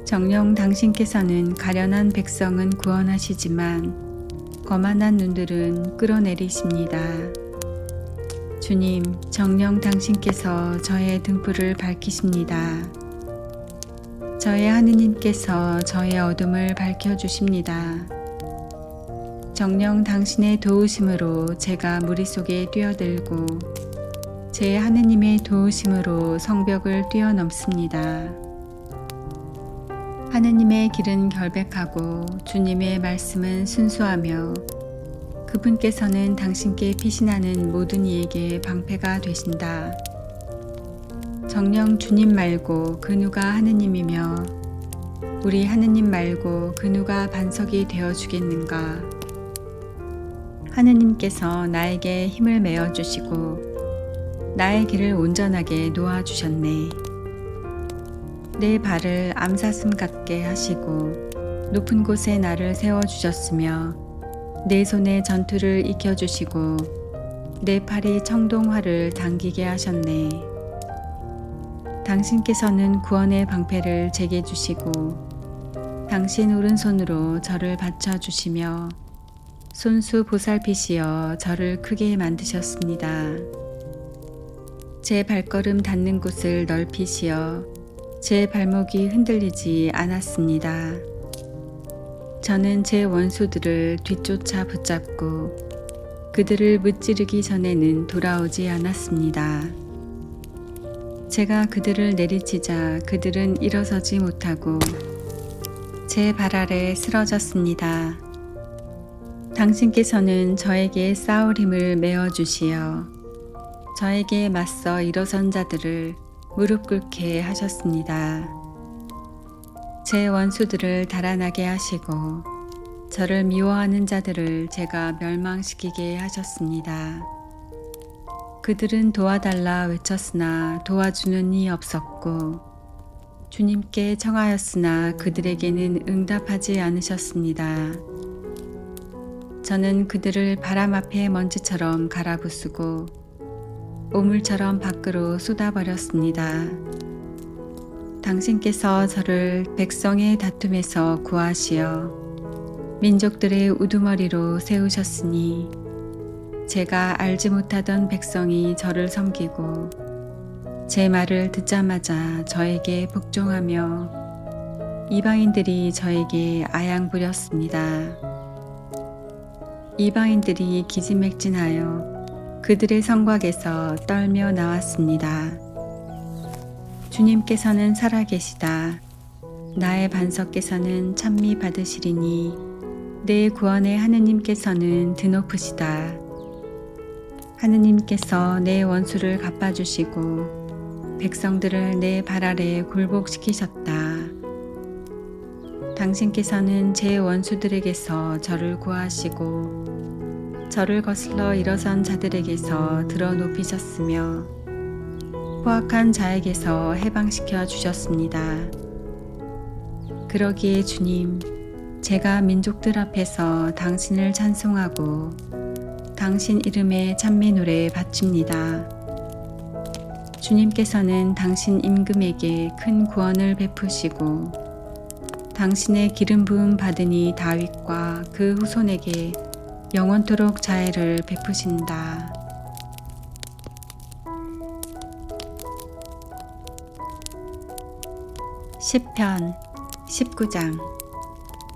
정녕 당신께서는 가련한 백성은 구원하시지만 거만한 눈들은 끌어내리십니다. 주님, 정녕 당신께서 저의 등불을 밝히십니다. 저의 하느님께서 저의 어둠을 밝혀주십니다. 정녕 당신의 도우심으로 제가 무리 속에 뛰어들고 제 하느님의 도우심으로 성벽을 뛰어넘습니다. 하느님의 길은 결백하고 주님의 말씀은 순수하며 그분께서는 당신께 피신하는 모든 이에게 방패가 되신다. 정녕 주님 말고 그 누가 하느님이며 우리 하느님 말고 그 누가 반석이 되어 주겠는가. 하느님께서 나에게 힘을 메어 주시고 나의 길을 온전하게 놓아 주셨네. 내 발을 암사슴 같게 하시고 높은 곳에 나를 세워 주셨으며 내 손에 전투를 익혀 주시고 내 팔이 청동활을 당기게 하셨네. 당신께서는 구원의 방패를 제게 주시고 당신 오른손으로 저를 받쳐 주시며 손수 보살피시어 저를 크게 만드셨습니다. 제 발걸음 닿는 곳을 넓히시어 제 발목이 흔들리지 않았습니다. 저는 제 원수들을 뒤쫓아 붙잡고 그들을 무찌르기 전에는 돌아오지 않았습니다. 제가 그들을 내리치자 그들은 일어서지 못하고 제 발 아래 쓰러졌습니다. 당신께서는 저에게 싸울 힘을 메어 주시어 저에게 맞서 일어선 자들을 무릎 꿇게 하셨습니다. 제 원수들을 달아나게 하시고 저를 미워하는 자들을 제가 멸망시키게 하셨습니다. 그들은 도와달라 외쳤으나 도와주는 이 없었고 주님께 청하였으나 그들에게는 응답하지 않으셨습니다. 저는 그들을 바람 앞에 먼지처럼 갈아부수고 오물처럼 밖으로 쏟아버렸습니다. 당신께서 저를 백성의 다툼에서 구하시어 민족들의 우두머리로 세우셨으니 제가 알지 못하던 백성이 저를 섬기고 제 말을 듣자마자 저에게 복종하며 이방인들이 저에게 아양 부렸습니다. 이방인들이 기진맥진하여 그들의 성곽에서 떨며 나왔습니다. 주님께서는 살아계시다. 나의 반석께서는 찬미 받으시리니 내 구원의 하느님께서는 드높으시다. 하느님께서 내 원수를 갚아주시고 백성들을 내 발 아래 굴복시키셨다. 당신께서는 제 원수들에게서 저를 구하시고 저를 거슬러 일어선 자들에게서 들어 높이셨으며 포악한 자에게서 해방시켜 주셨습니다. 그러기에 주님, 제가 민족들 앞에서 당신을 찬송하고 당신 이름의 찬미 노래 바칩니다. 주님께서는 당신 임금에게 큰 구원을 베푸시고 당신의 기름 부음 받으니 다윗과 그 후손에게 영원토록 자애를 베푸신다. 시편 19장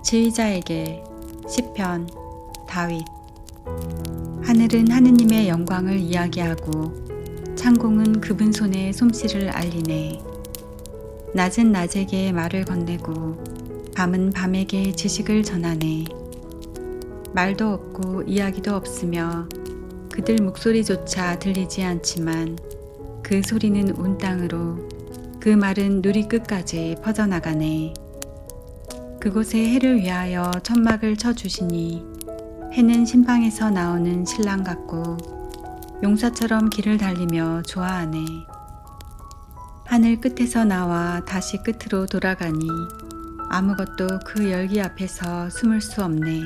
지휘자에게 시편 다윗. 하늘은 하느님의 영광을 이야기하고 창공은 그분 손의 솜씨를 알리네. 낮은 낮에게 말을 건네고 밤은 밤에게 지식을 전하네. 말도 없고 이야기도 없으며 그들 목소리조차 들리지 않지만 그 소리는 온 땅으로, 그 말은 누리 끝까지 퍼져나가네. 그곳에 해를 위하여 천막을 쳐주시니 해는 신방에서 나오는 신랑 같고 용사처럼 길을 달리며 좋아하네. 하늘 끝에서 나와 다시 끝으로 돌아가니 아무것도 그 열기 앞에서 숨을 수 없네.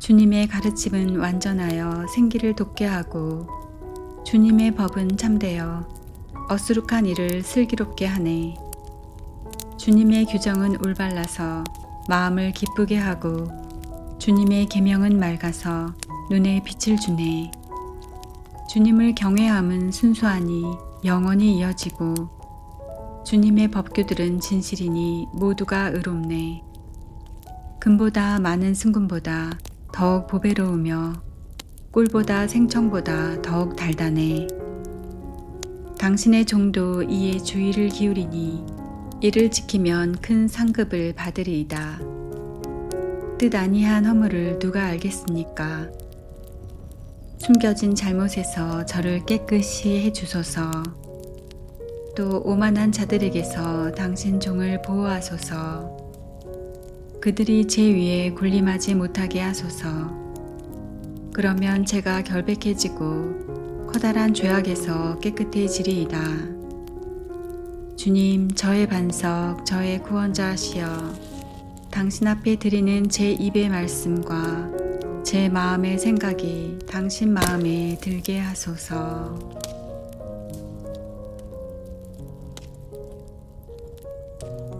주님의 가르침은 완전하여 생기를 돋게 하고 주님의 법은 참되어 어수룩한 일을 슬기롭게 하네. 주님의 규정은 올발라서 마음을 기쁘게 하고 주님의 계명은 맑아서 눈에 빛을 주네. 주님을 경외함은 순수하니 영원히 이어지고 주님의 법규들은 진실이니 모두가 의롭네. 금보다 많은 승금보다 더욱 보배로우며 꿀보다 생청보다 더욱 달다네. 당신의 종도 이에 주의를 기울이니 이를 지키면 큰 상급을 받으리이다. 뜻 아니한 허물을 누가 알겠습니까? 숨겨진 잘못에서 저를 깨끗이 해주소서. 또 오만한 자들에게서 당신 종을 보호하소서. 그들이 제 위에 군림하지 못하게 하소서. 그러면 제가 결백해지고 커다란 죄악에서 깨끗해지리이다. 주님, 저의 반석, 저의 구원자시여, 당신 앞에 드리는 제 입의 말씀과 제 마음의 생각이 당신 마음에 들게 하소서.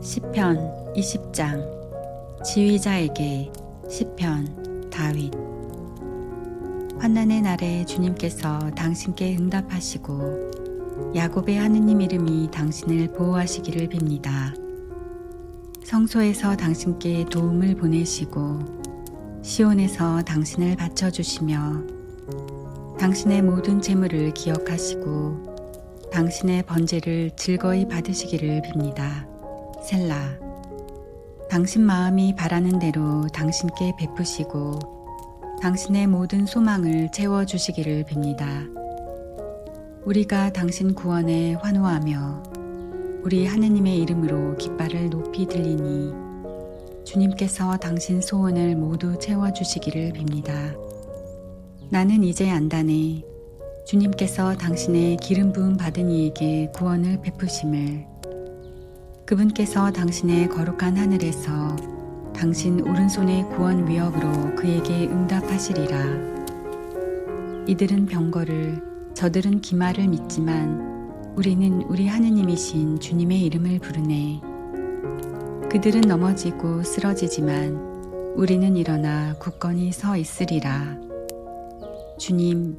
시편 20장. 지휘자에게. 시편. 다윗. 환난의 날에 주님께서 당신께 응답하시고 야곱의 하느님 이름이 당신을 보호하시기를 빕니다. 성소에서 당신께 도움을 보내시고 시온에서 당신을 받쳐주시며 당신의 모든 재물을 기억하시고 당신의 번제를 즐거이 받으시기를 빕니다. 셀라. 당신 마음이 바라는 대로 당신께 베푸시고 당신의 모든 소망을 채워주시기를 빕니다. 우리가 당신 구원에 환호하며 우리 하느님의 이름으로 깃발을 높이 들리니 주님께서 당신 소원을 모두 채워주시기를 빕니다. 나는 이제 안다네. 주님께서 당신의 기름 부음 받은 이에게 구원을 베푸심을. 그분께서 당신의 거룩한 하늘에서 당신 오른손의 구원 위협으로 그에게 응답하시리라. 이들은 병거를, 저들은 기마를 믿지만 우리는 우리 하느님이신 주님의 이름을 부르네. 그들은 넘어지고 쓰러지지만 우리는 일어나 굳건히 서 있으리라. 주님,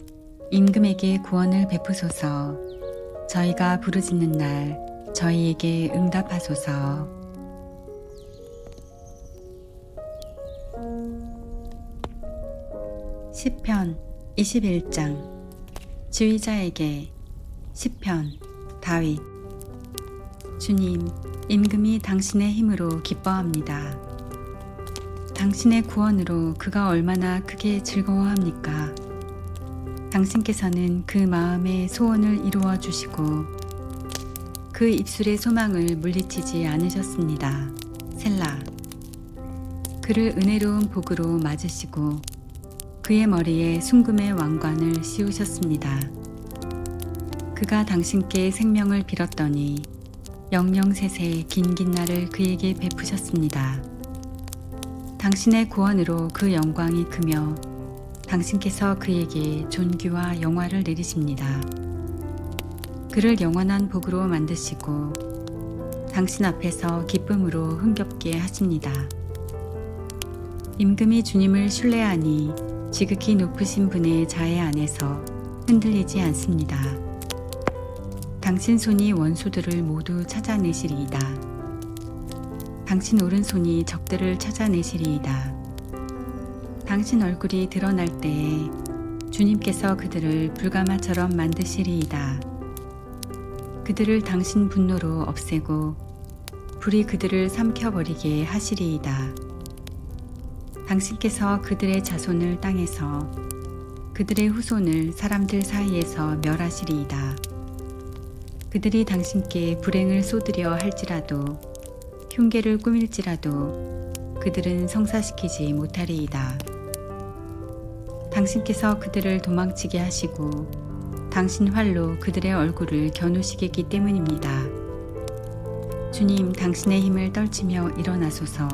임금에게 구원을 베푸소서. 저희가 부르짖는 날 저희에게 응답하소서. 시편 21장. 지휘자에게. 시편. 다윗. 주님, 임금이 당신의 힘으로 기뻐합니다. 당신의 구원으로 그가 얼마나 크게 즐거워합니까? 당신께서는 그 마음의 소원을 이루어 주시고 그 입술의 소망을 물리치지 않으셨습니다. 셀라. 그를 은혜로운 복으로 맞으시고 그의 머리에 순금의 왕관을 씌우셨습니다. 그가 당신께 생명을 빌었더니 영영세세 긴긴 날을 그에게 베푸셨습니다. 당신의 구원으로 그 영광이 크며 당신께서 그에게 존귀와 영화를 내리십니다. 그를 영원한 복으로 만드시고 당신 앞에서 기쁨으로 흥겹게 하십니다. 임금이 주님을 신뢰하니 지극히 높으신 분의 자애 안에서 흔들리지 않습니다. 당신 손이 원수들을 모두 찾아내시리이다. 당신 오른손이 적들을 찾아내시리이다. 당신 얼굴이 드러날 때에 주님께서 그들을 불가마처럼 만드시리이다. 그들을 당신 분노로 없애고 불이 그들을 삼켜버리게 하시리이다. 당신께서 그들의 자손을 땅에서 그들의 후손을 사람들 사이에서 멸하시리이다. 그들이 당신께 불행을 쏟으려 할지라도 흉계를 꾸밀지라도 그들은 성사시키지 못하리이다. 당신께서 그들을 도망치게 하시고 당신 활로 그들의 얼굴을 겨누시겠기 때문입니다. 주님, 당신의 힘을 떨치며 일어나소서.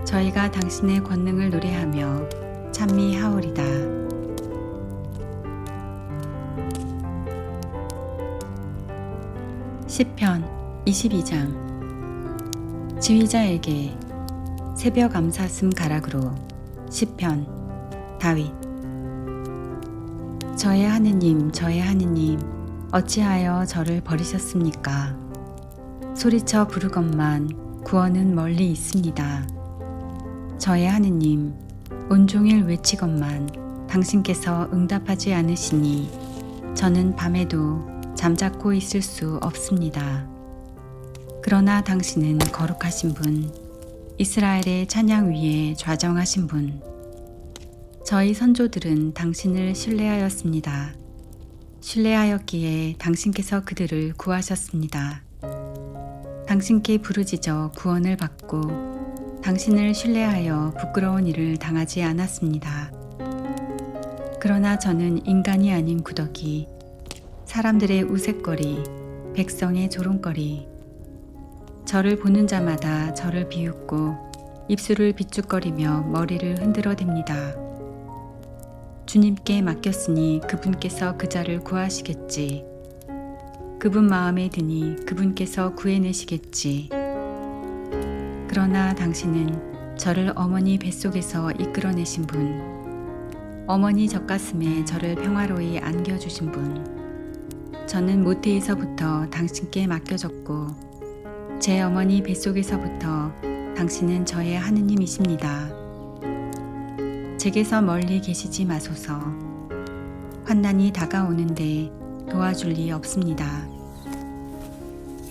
저희가 당신의 권능을 노래하며 찬미하오리다. 시편 22장. 지휘자에게 새벽 암사슴 가락으로. 시편. 다윗. 저의 하느님, 저의 하느님, 어찌하여 저를 버리셨습니까? 소리쳐 부르건만 구원은 멀리 있습니다. 저의 하느님, 온종일 외치건만 당신께서 응답하지 않으시니 저는 밤에도 잠자코 있을 수 없습니다. 그러나 당신은 거룩하신 분, 이스라엘의 찬양 위에 좌정하신 분, 저희 선조들은 당신을 신뢰하였습니다. 신뢰하였기에 당신께서 그들을 구하셨습니다. 당신께 부르짖어 구원을 받고 당신을 신뢰하여 부끄러운 일을 당하지 않았습니다. 그러나 저는 인간이 아닌 구더기, 사람들의 우윳거리, 백성의 조롱거리, 저를 보는 자마다 저를 비웃고 입술을 비축거리며 머리를 흔들어댑니다. 주님께 맡겼으니 그분께서 그 자를 구하시겠지. 그분 마음에 드니 그분께서 구해내시겠지. 그러나 당신은 저를 어머니 뱃속에서 이끌어내신 분, 어머니 젖가슴에 저를 평화로이 안겨주신 분, 저는 모태에서부터 당신께 맡겨졌고 제 어머니 뱃속에서부터 당신은 저의 하느님이십니다. 제게서 멀리 계시지 마소서. 환난이 다가오는데 도와줄 리 없습니다.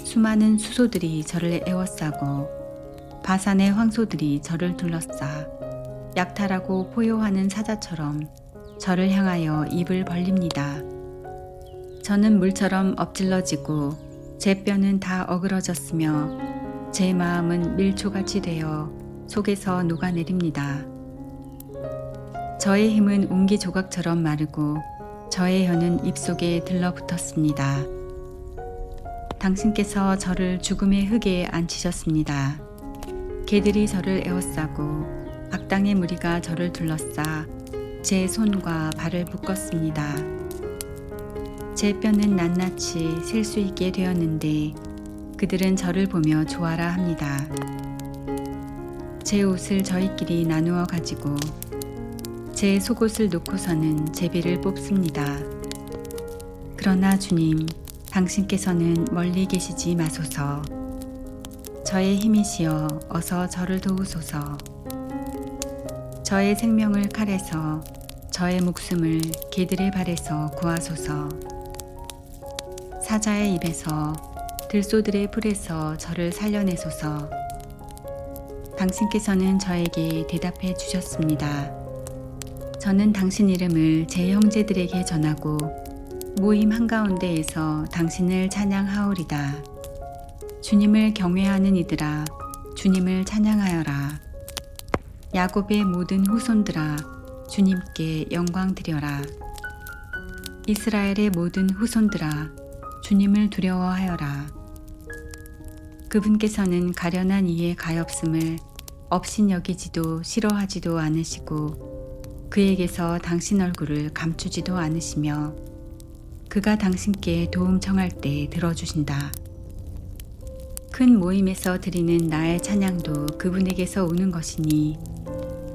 수많은 수소들이 저를 에워싸고 바산의 황소들이 저를 둘러싸 약탈하고 포효하는 사자처럼 저를 향하여 입을 벌립니다. 저는 물처럼 엎질러지고 제 뼈는 다 어그러졌으며 제 마음은 밀초같이 되어 속에서 녹아내립니다. 저의 힘은 옹기 조각처럼 마르고 저의 혀는 입속에 들러붙었습니다. 당신께서 저를 죽음의 흙에 앉히셨습니다. 개들이 저를 에워싸고 악당의 무리가 저를 둘러싸 제 손과 발을 묶었습니다. 제 뼈는 낱낱이 셀 수 있게 되었는데 그들은 저를 보며 좋아라 합니다. 제 옷을 저희끼리 나누어 가지고 제 속옷을 놓고서는 제비를 뽑습니다. 그러나 주님, 당신께서는 멀리 계시지 마소서. 저의 힘이시여 어서 저를 도우소서. 저의 생명을 칼에서, 저의 목숨을 개들의 발에서 구하소서. 사자의 입에서, 들소들의 풀에서 저를 살려내소서. 당신께서는 저에게 대답해 주셨습니다. 저는 당신 이름을 제 형제들에게 전하고 모임 한가운데에서 당신을 찬양하오리다. 주님을 경외하는 이들아, 주님을 찬양하여라. 야곱의 모든 후손들아, 주님께 영광 드려라. 이스라엘의 모든 후손들아, 주님을 두려워하여라. 그분께서는 가련한 이의 가엾음을 업신여기지도 싫어하지도 않으시고 그에게서 당신 얼굴을 감추지도 않으시며 그가 당신께 도움 청할 때 들어주신다. 큰 모임에서 드리는 나의 찬양도 그분에게서 오는 것이니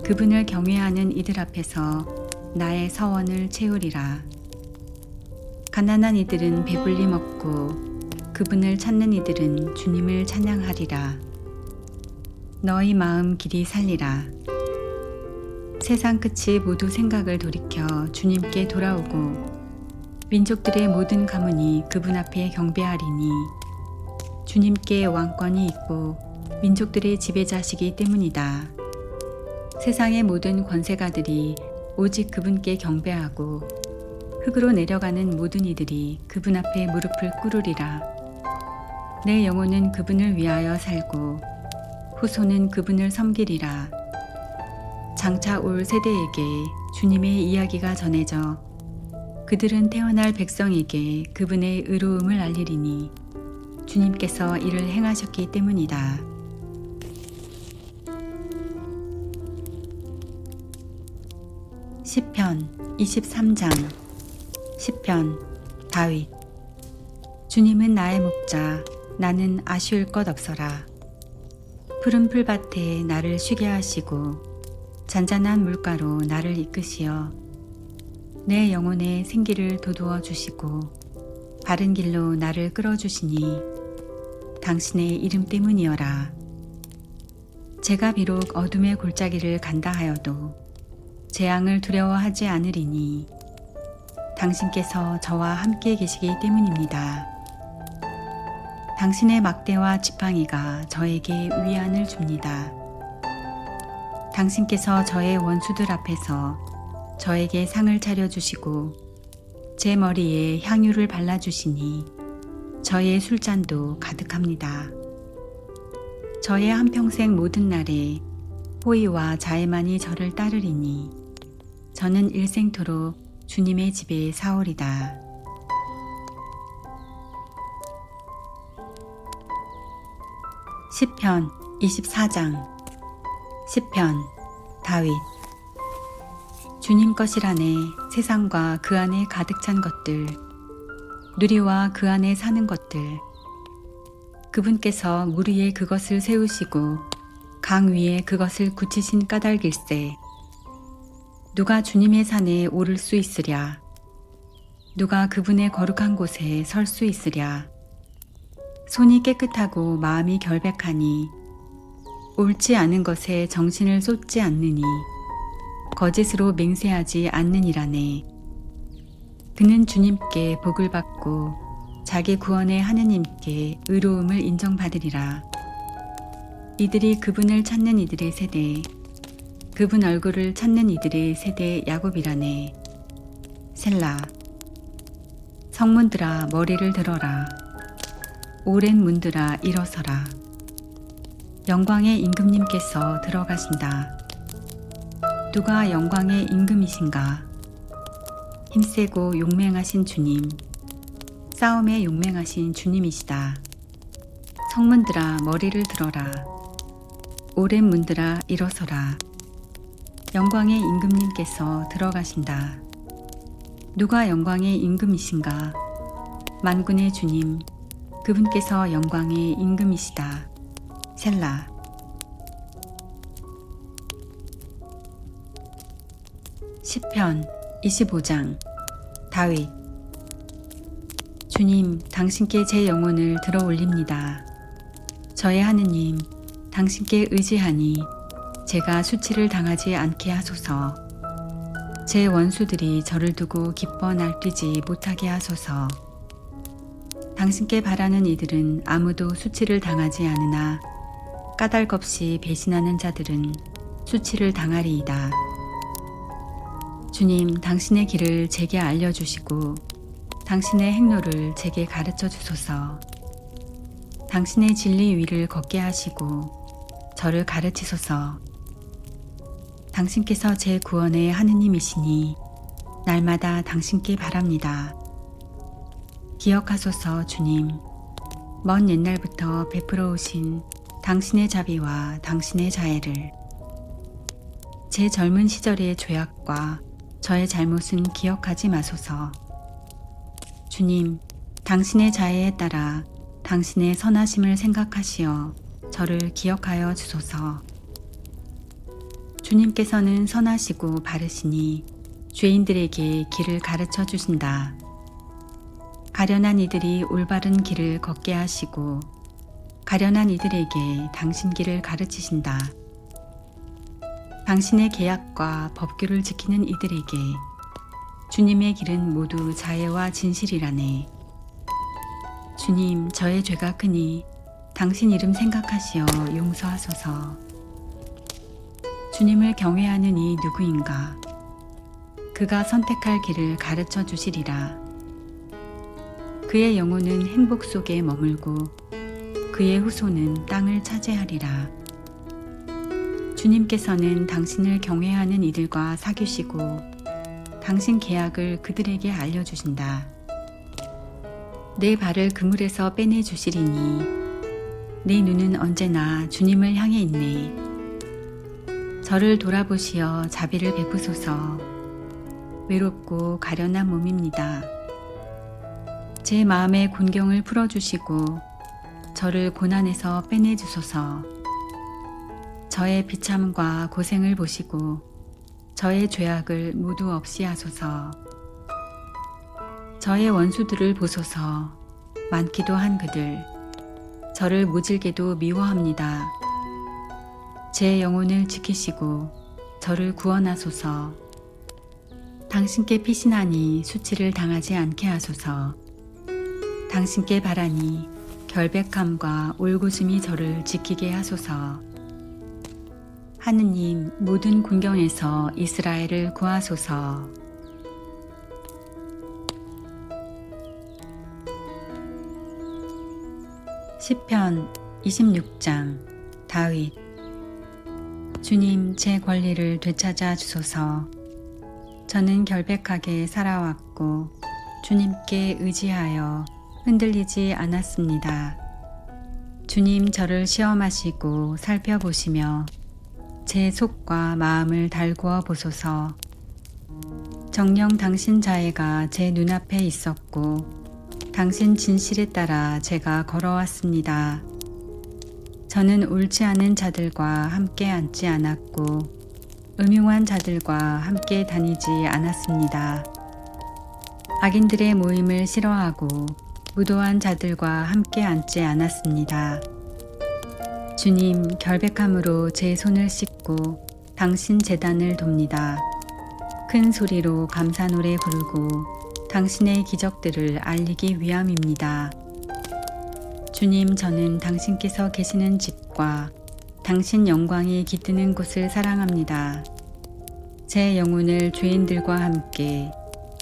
그분을 경외하는 이들 앞에서 나의 서원을 채우리라. 가난한 이들은 배불리 먹고 그분을 찾는 이들은 주님을 찬양하리라. 너희 마음 길이 살리라. 세상 끝이 모두 생각을 돌이켜 주님께 돌아오고 민족들의 모든 가문이 그분 앞에 경배하리니 주님께 왕권이 있고 민족들의 지배자시기 때문이다. 세상의 모든 권세가들이 오직 그분께 경배하고 흙으로 내려가는 모든 이들이 그분 앞에 무릎을 꿇으리라. 내 영혼은 그분을 위하여 살고 후손은 그분을 섬기리라. 장차 올 세대에게 주님의 이야기가 전해져 그들은 태어날 백성에게 그분의 의로움을 알리리니 주님께서 이를 행하셨기 때문이다. 시편 23장. 시편. 다윗. 주님은 나의 목자, 나는 아쉬울 것 없어라. 푸른 풀밭에 나를 쉬게 하시고 잔잔한 물가로 나를 이끄시어 내 영혼의 생기를 돋우어 주시고 바른 길로 나를 끌어주시니 당신의 이름 때문이여라. 제가 비록 어둠의 골짜기를 간다 하여도 재앙을 두려워하지 않으리니 당신께서 저와 함께 계시기 때문입니다. 당신의 막대와 지팡이가 저에게 위안을 줍니다. 당신께서 저의 원수들 앞에서 저에게 상을 차려주시고 제 머리에 향유를 발라주시니 저의 술잔도 가득합니다. 저의 한평생 모든 날에 호의와 자애만이 저를 따르리니 저는 일생토록 주님의 집에 사오리다. 시편 24장. 시편. 다윗. 주님 것이라네 세상과 그 안에 가득 찬 것들, 누리와 그 안에 사는 것들. 그분께서 물 위에 그것을 세우시고 강 위에 그것을 굳히신 까닭일세. 누가 주님의 산에 오를 수 있으랴? 누가 그분의 거룩한 곳에 설 수 있으랴? 손이 깨끗하고 마음이 결백하니 옳지 않은 것에 정신을 쏟지 않느니 거짓으로 맹세하지 않느니라네. 그는 주님께 복을 받고 자기 구원의 하느님께 의로움을 인정받으리라. 이들이 그분을 찾는 이들의 세대, 그분 얼굴을 찾는 이들의 세대 야곱이라네. 셀라. 성문들아 머리를 들어라. 오랜 문들아 일어서라. 영광의 임금님께서 들어가신다. 누가 영광의 임금이신가? 힘세고 용맹하신 주님, 싸움에 용맹하신 주님이시다. 성문들아 머리를 들어라. 오랜 문들아 일어서라. 영광의 임금님께서 들어가신다. 누가 영광의 임금이신가? 만군의 주님, 그분께서 영광의 임금이시다. 셀라. 시편 25장. 다윗. 주님, 당신께 제 영혼을 들어 올립니다. 저의 하느님, 당신께 의지하니 제가 수치를 당하지 않게 하소서. 제 원수들이 저를 두고 기뻐 날뛰지 못하게 하소서. 당신께 바라는 이들은 아무도 수치를 당하지 않으나 까닭없이 배신하는 자들은 수치를 당하리이다. 주님, 당신의 길을 제게 알려주시고 당신의 행로를 제게 가르쳐 주소서. 당신의 진리 위를 걷게 하시고 저를 가르치소서. 당신께서 제 구원의 하느님이시니 날마다 당신께 바랍니다. 기억하소서. 주님, 먼 옛날부터 베풀어 오신 당신의 자비와 당신의 자애를. 제 젊은 시절의 죄악과 저의 잘못은 기억하지 마소서. 주님, 당신의 자애에 따라 당신의 선하심을 생각하시어 저를 기억하여 주소서. 주님께서는 선하시고 바르시니 죄인들에게 길을 가르쳐 주신다. 가련한 이들이 올바른 길을 걷게 하시고 가련한 이들에게 당신 길을 가르치신다. 당신의 계약과 법규를 지키는 이들에게 주님의 길은 모두 자애와 진실이라네. 주님, 저의 죄가 크니 당신 이름 생각하시어 용서하소서. 주님을 경외하는 이 누구인가? 그가 선택할 길을 가르쳐 주시리라. 그의 영혼은 행복 속에 머물고 그의 후손은 땅을 차지하리라. 주님께서는 당신을 경외하는 이들과 사귀시고 당신 계약을 그들에게 알려주신다. 내 발을 그물에서 빼내 주시리니 내 눈은 언제나 주님을 향해 있네. 저를 돌아보시어 자비를 베푸소서. 외롭고 가련한 몸입니다. 제 마음의 곤경을 풀어주시고 저를 고난에서 빼내주소서. 저의 비참과 고생을 보시고 저의 죄악을 모두 없이 하소서. 저의 원수들을 보소서. 많기도 한 그들 저를 모질게도 미워합니다. 제 영혼을 지키시고 저를 구원하소서. 당신께 피신하니 수치를 당하지 않게 하소서. 당신께 바라니 결백함과 올고즘이 저를 지키게 하소서. 하느님, 모든 곤경에서 이스라엘을 구하소서. 시편 26장 다윗. 주님, 제 권리를 되찾아 주소서. 저는 결백하게 살아왔고 주님께 의지하여 흔들리지 않았습니다. 주님, 저를 시험하시고 살펴보시며 제 속과 마음을 달구어 보소서. 정녕 당신 자애가 제 눈앞에 있었고 당신 진실에 따라 제가 걸어왔습니다. 저는 옳지 않은 자들과 함께 앉지 않았고 음흉한 자들과 함께 다니지 않았습니다. 악인들의 모임을 싫어하고 무도한 자들과 함께 앉지 않았습니다. 주님, 결백함으로 제 손을 씻고 당신 제단을 돕니다. 큰 소리로 감사 노래 부르고 당신의 기적들을 알리기 위함입니다. 주님, 저는 당신께서 계시는 집과 당신 영광이 깃드는 곳을 사랑합니다. 제 영혼을 죄인들과 함께,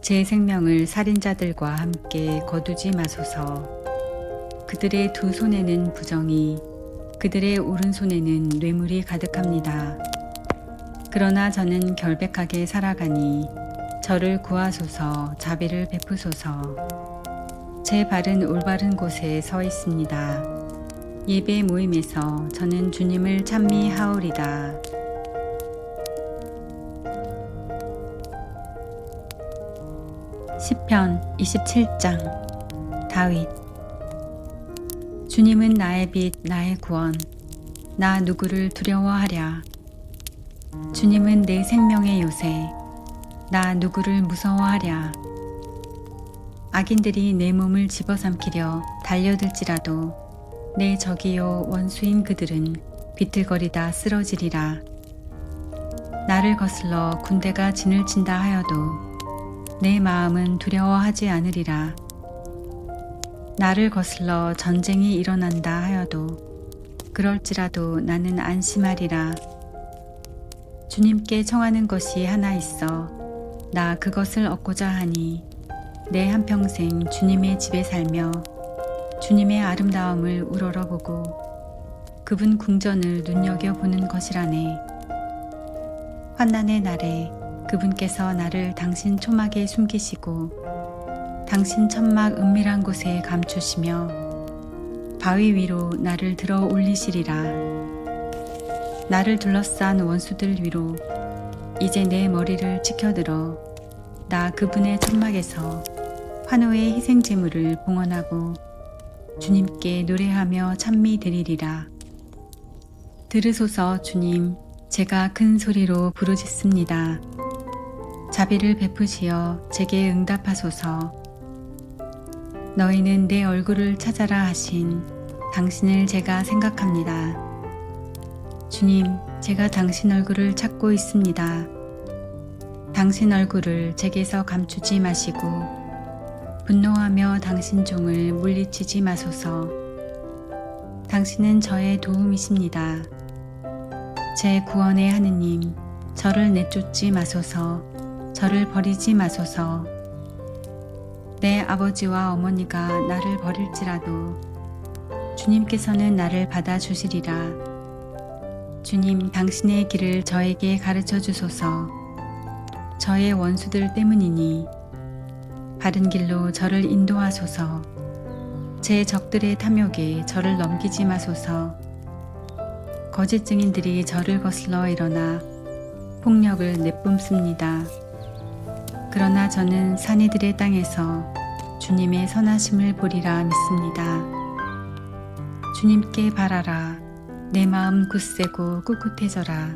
제 생명을 살인자들과 함께 거두지 마소서. 그들의 두 손에는 부정이, 그들의 오른손에는 뇌물이 가득합니다. 그러나 저는 결백하게 살아가니 저를 구하소서. 자비를 베푸소서. 제 발은 올바른 곳에 서 있습니다. 예배 모임에서 저는 주님을 찬미하오리다. 시편 27장 다윗. 주님은 나의 빛, 나의 구원. 나 누구를 두려워하랴. 주님은 내 생명의 요새. 나 누구를 무서워하랴. 악인들이 내 몸을 집어삼키려 달려들지라도 내 적이요 원수인 그들은 비틀거리다 쓰러지리라. 나를 거슬러 군대가 진을 친다 하여도 내 마음은 두려워하지 않으리라. 나를 거슬러 전쟁이 일어난다 하여도 그럴지라도 나는 안심하리라. 주님께 청하는 것이 하나 있어 나 그것을 얻고자 하니 내 한평생 주님의 집에 살며 주님의 아름다움을 우러러보고 그분 궁전을 눈여겨보는 것이라네. 환난의 날에 그분께서 나를 당신 초막에 숨기시고 당신 천막 은밀한 곳에 감추시며 바위 위로 나를 들어 올리시리라. 나를 둘러싼 원수들 위로 이제 내 머리를 치켜들어 나 그분의 천막에서 환호의 희생 제물을 봉헌하고 주님께 노래하며 찬미 드리리라. 들으소서. 주님, 제가 큰 소리로 부르짖습니다. 자비를 베푸시어 제게 응답하소서. 너희는 내 얼굴을 찾아라 하신 당신을 제가 생각합니다. 주님, 제가 당신 얼굴을 찾고 있습니다. 당신 얼굴을 제게서 감추지 마시고 분노하며 당신 종을 물리치지 마소서. 당신은 저의 도움이십니다. 제 구원의 하느님, 저를 내쫓지 마소서. 저를 버리지 마소서. 내 아버지와 어머니가 나를 버릴지라도 주님께서는 나를 받아주시리라. 주님, 당신의 길을 저에게 가르쳐 주소서. 저의 원수들 때문이니 바른 길로 저를 인도하소서. 제 적들의 탐욕에 저를 넘기지 마소서. 거짓 증인들이 저를 거슬러 일어나 폭력을 내뿜습니다. 그러나 저는 사내들의 땅에서 주님의 선하심을 보리라 믿습니다. 주님께 바라라. 내 마음 굳세고 꿋꿋해져라.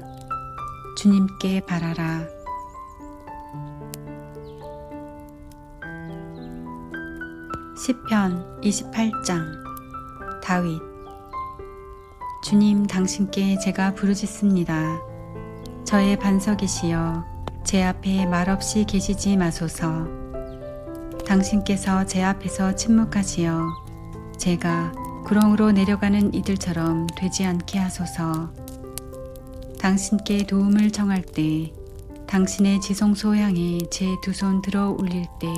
주님께 바라라. 시편 28장. 다윗. 주님, 당신께 제가 부르짖습니다. 저의 반석이시여, 제 앞에 말없이 계시지 마소서. 당신께서 제 앞에서 침묵하시어 제가 구렁으로 내려가는 이들처럼 되지 않게 하소서. 당신께 도움을 청할 때, 당신의 지성소 향해 제 두 손 들어 올릴 때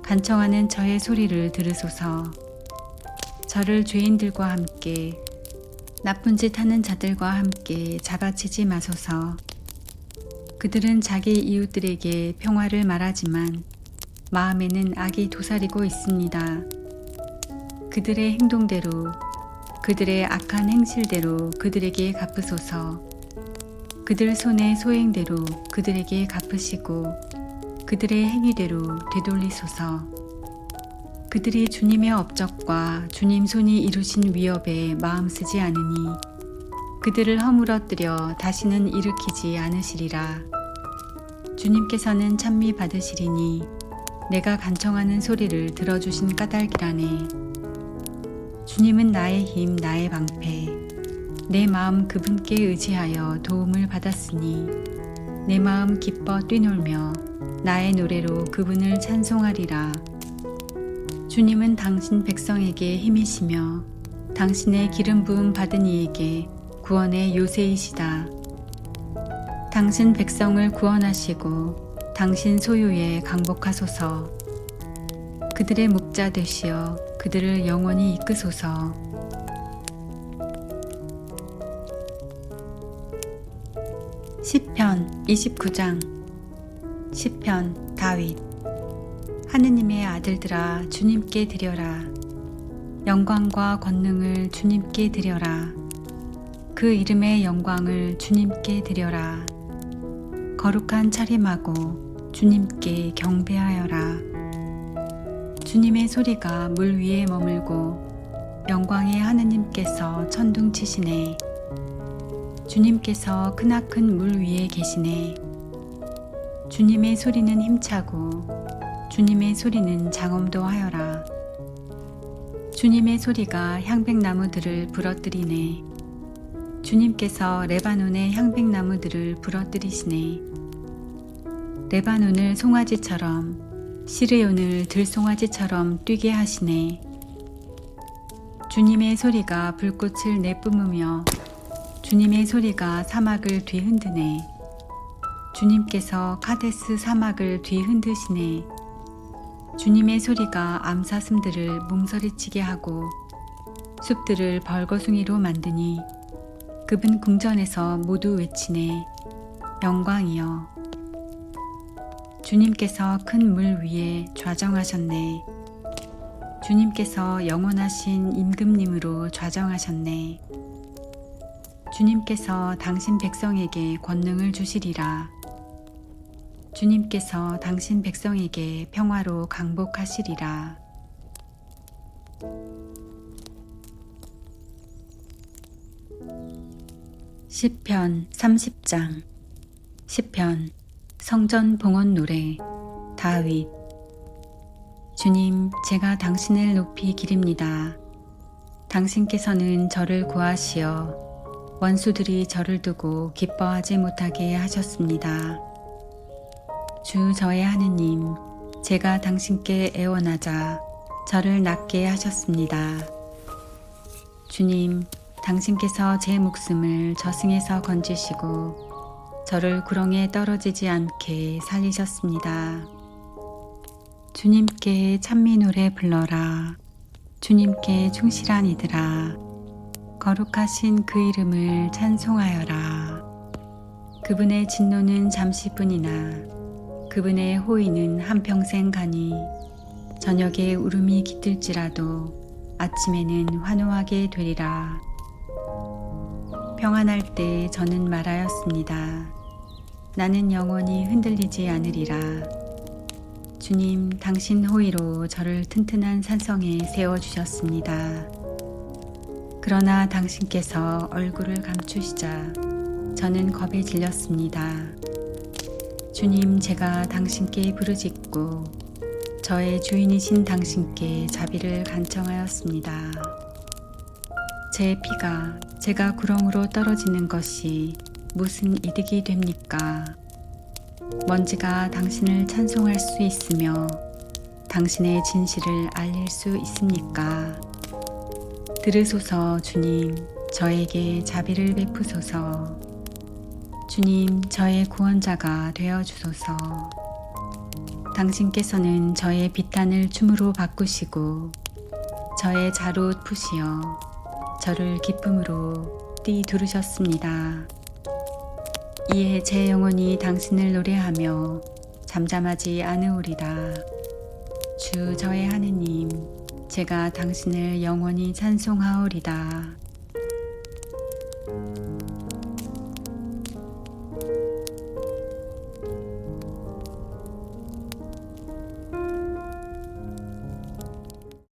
간청하는 저의 소리를 들으소서. 저를 죄인들과 함께, 나쁜 짓 하는 자들과 함께 잡아치지 마소서. 그들은 자기 이웃들에게 평화를 말하지만 마음에는 악이 도사리고 있습니다. 그들의 행동대로, 그들의 악한 행실대로 그들에게 갚으소서. 그들 손의 소행대로 그들에게 갚으시고 그들의 행위대로 되돌리소서. 그들이 주님의 업적과 주님 손이 이루신 위협에 마음 쓰지 않으니 그들을 허물어뜨려 다시는 일으키지 않으시리라. 주님께서는 찬미 받으시리니 내가 간청하는 소리를 들어주신 까닭이라네. 주님은 나의 힘, 나의 방패. 내 마음 그분께 의지하여 도움을 받았으니 내 마음 기뻐 뛰놀며 나의 노래로 그분을 찬송하리라. 주님은 당신 백성에게 힘이시며 당신의 기름 부음 받은 이에게 구원의 요새이시다. 당신 백성을 구원하시고 당신 소유에 강복하소서. 그들의 목자 되시어 그들을 영원히 이끄소서. 시편 29장. 시편. 다윗. 하느님의 아들들아, 주님께 드려라. 영광과 권능을 주님께 드려라. 그 이름의 영광을 주님께 드려라. 거룩한 차림하고 주님께 경배하여라. 주님의 소리가 물 위에 머물고 영광의 하느님께서 천둥치시네. 주님께서 크나큰 물 위에 계시네. 주님의 소리는 힘차고 주님의 소리는 장엄도 하여라. 주님의 소리가 향백나무들을 부러뜨리네. 주님께서 레바논의 향백나무들을 부러뜨리시네. 레바논을 송아지처럼, 시르온을 들송아지처럼 뛰게 하시네. 주님의 소리가 불꽃을 내뿜으며 주님의 소리가 사막을 뒤흔드네. 주님께서 카데스 사막을 뒤흔드시네. 주님의 소리가 암사슴들을 몸서리치게 하고 숲들을 벌거숭이로 만드니 그분 궁전에서 모두 외치네. 영광이여. 주님께서 큰 물 위에 좌정하셨네. 주님께서 영원하신 임금님으로 좌정하셨네. 주님께서 당신 백성에게 권능을 주시리라. 주님께서 당신 백성에게 평화로 강복하시리라. 시편 30장. 시편. 성전 봉헌 노래. 다윗. 주님, 제가 당신을 높이 기립니다. 당신께서는 저를 구하시어 원수들이 저를 두고 기뻐하지 못하게 하셨습니다. 주 저의 하느님, 제가 당신께 애원하자 저를 낫게 하셨습니다. 주님, 당신께서 제 목숨을 저승에서 건지시고 저를 구렁에 떨어지지 않게 살리셨습니다. 주님께 찬미 노래 불러라. 주님께 충실한 이들아, 거룩하신 그 이름을 찬송하여라. 그분의 진노는 잠시뿐이나 그분의 호의는 한평생 가니 저녁에 울음이 깃들지라도 아침에는 환호하게 되리라. 평안할 때 저는 말하였습니다. 나는 영원히 흔들리지 않으리라. 주님, 당신 호의로 저를 튼튼한 산성에 세워주셨습니다. 그러나 당신께서 얼굴을 감추시자 저는 겁에 질렸습니다. 주님, 제가 당신께 부르짖고 저의 주인이신 당신께 자비를 간청하였습니다. 제 피가 제가 구렁으로 떨어지는 것이 무슨 이득이 됩니까? 먼지가 당신을 찬송할 수 있으며 당신의 진실을 알릴 수 있습니까? 들으소서. 주님, 저에게 자비를 베푸소서. 주님, 저의 구원자가 되어 주소서. 당신께서는 저의 비탄을 춤으로 바꾸시고 저의 자롯 푸시어 저를 기쁨으로 띠두르셨습니다. 이에 제 영혼이 당신을 노래하며 잠잠하지 않으오리다. 주 저의 하느님, 제가 당신을 영원히 찬송하오리다.